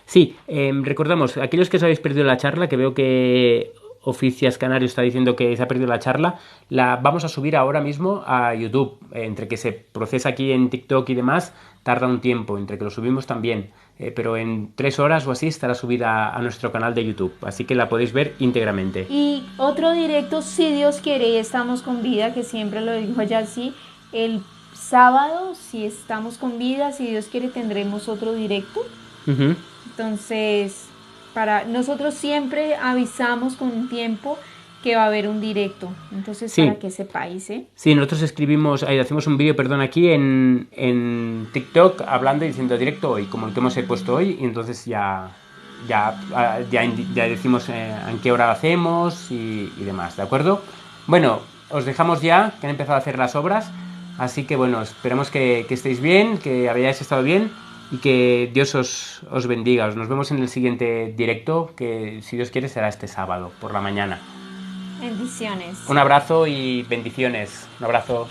Sí, recordamos, aquellos que os habéis perdido la charla, que veo que Oficias Canario está diciendo que se ha perdido la charla, la vamos a subir ahora mismo a YouTube. Entre que se procesa aquí en TikTok y demás, tarda un tiempo, entre que lo subimos también. Pero en 3 horas o así estará subida a nuestro canal de YouTube, así que la podéis ver íntegramente. Y otro directo, si Dios quiere, y estamos con vida, que siempre lo dijo ya así, el sábado, si estamos con vida, si Dios quiere, tendremos otro directo. Entonces, nosotros siempre avisamos con un tiempo que va a haber un directo. Entonces, sí, para que sepáis, ¿eh? Sí, nosotros hacemos un vídeo, aquí en TikTok hablando y diciendo directo hoy, como el que hemos puesto hoy, y entonces ya decimos en qué hora lo hacemos y demás, ¿de acuerdo? Bueno, os dejamos ya, que han empezado a hacer las obras, así que bueno, esperemos que estéis bien, que hayáis estado bien y que Dios os bendiga. Nos vemos en el siguiente directo, que si Dios quiere será este sábado por la mañana. Bendiciones. Un abrazo y bendiciones. Un abrazo.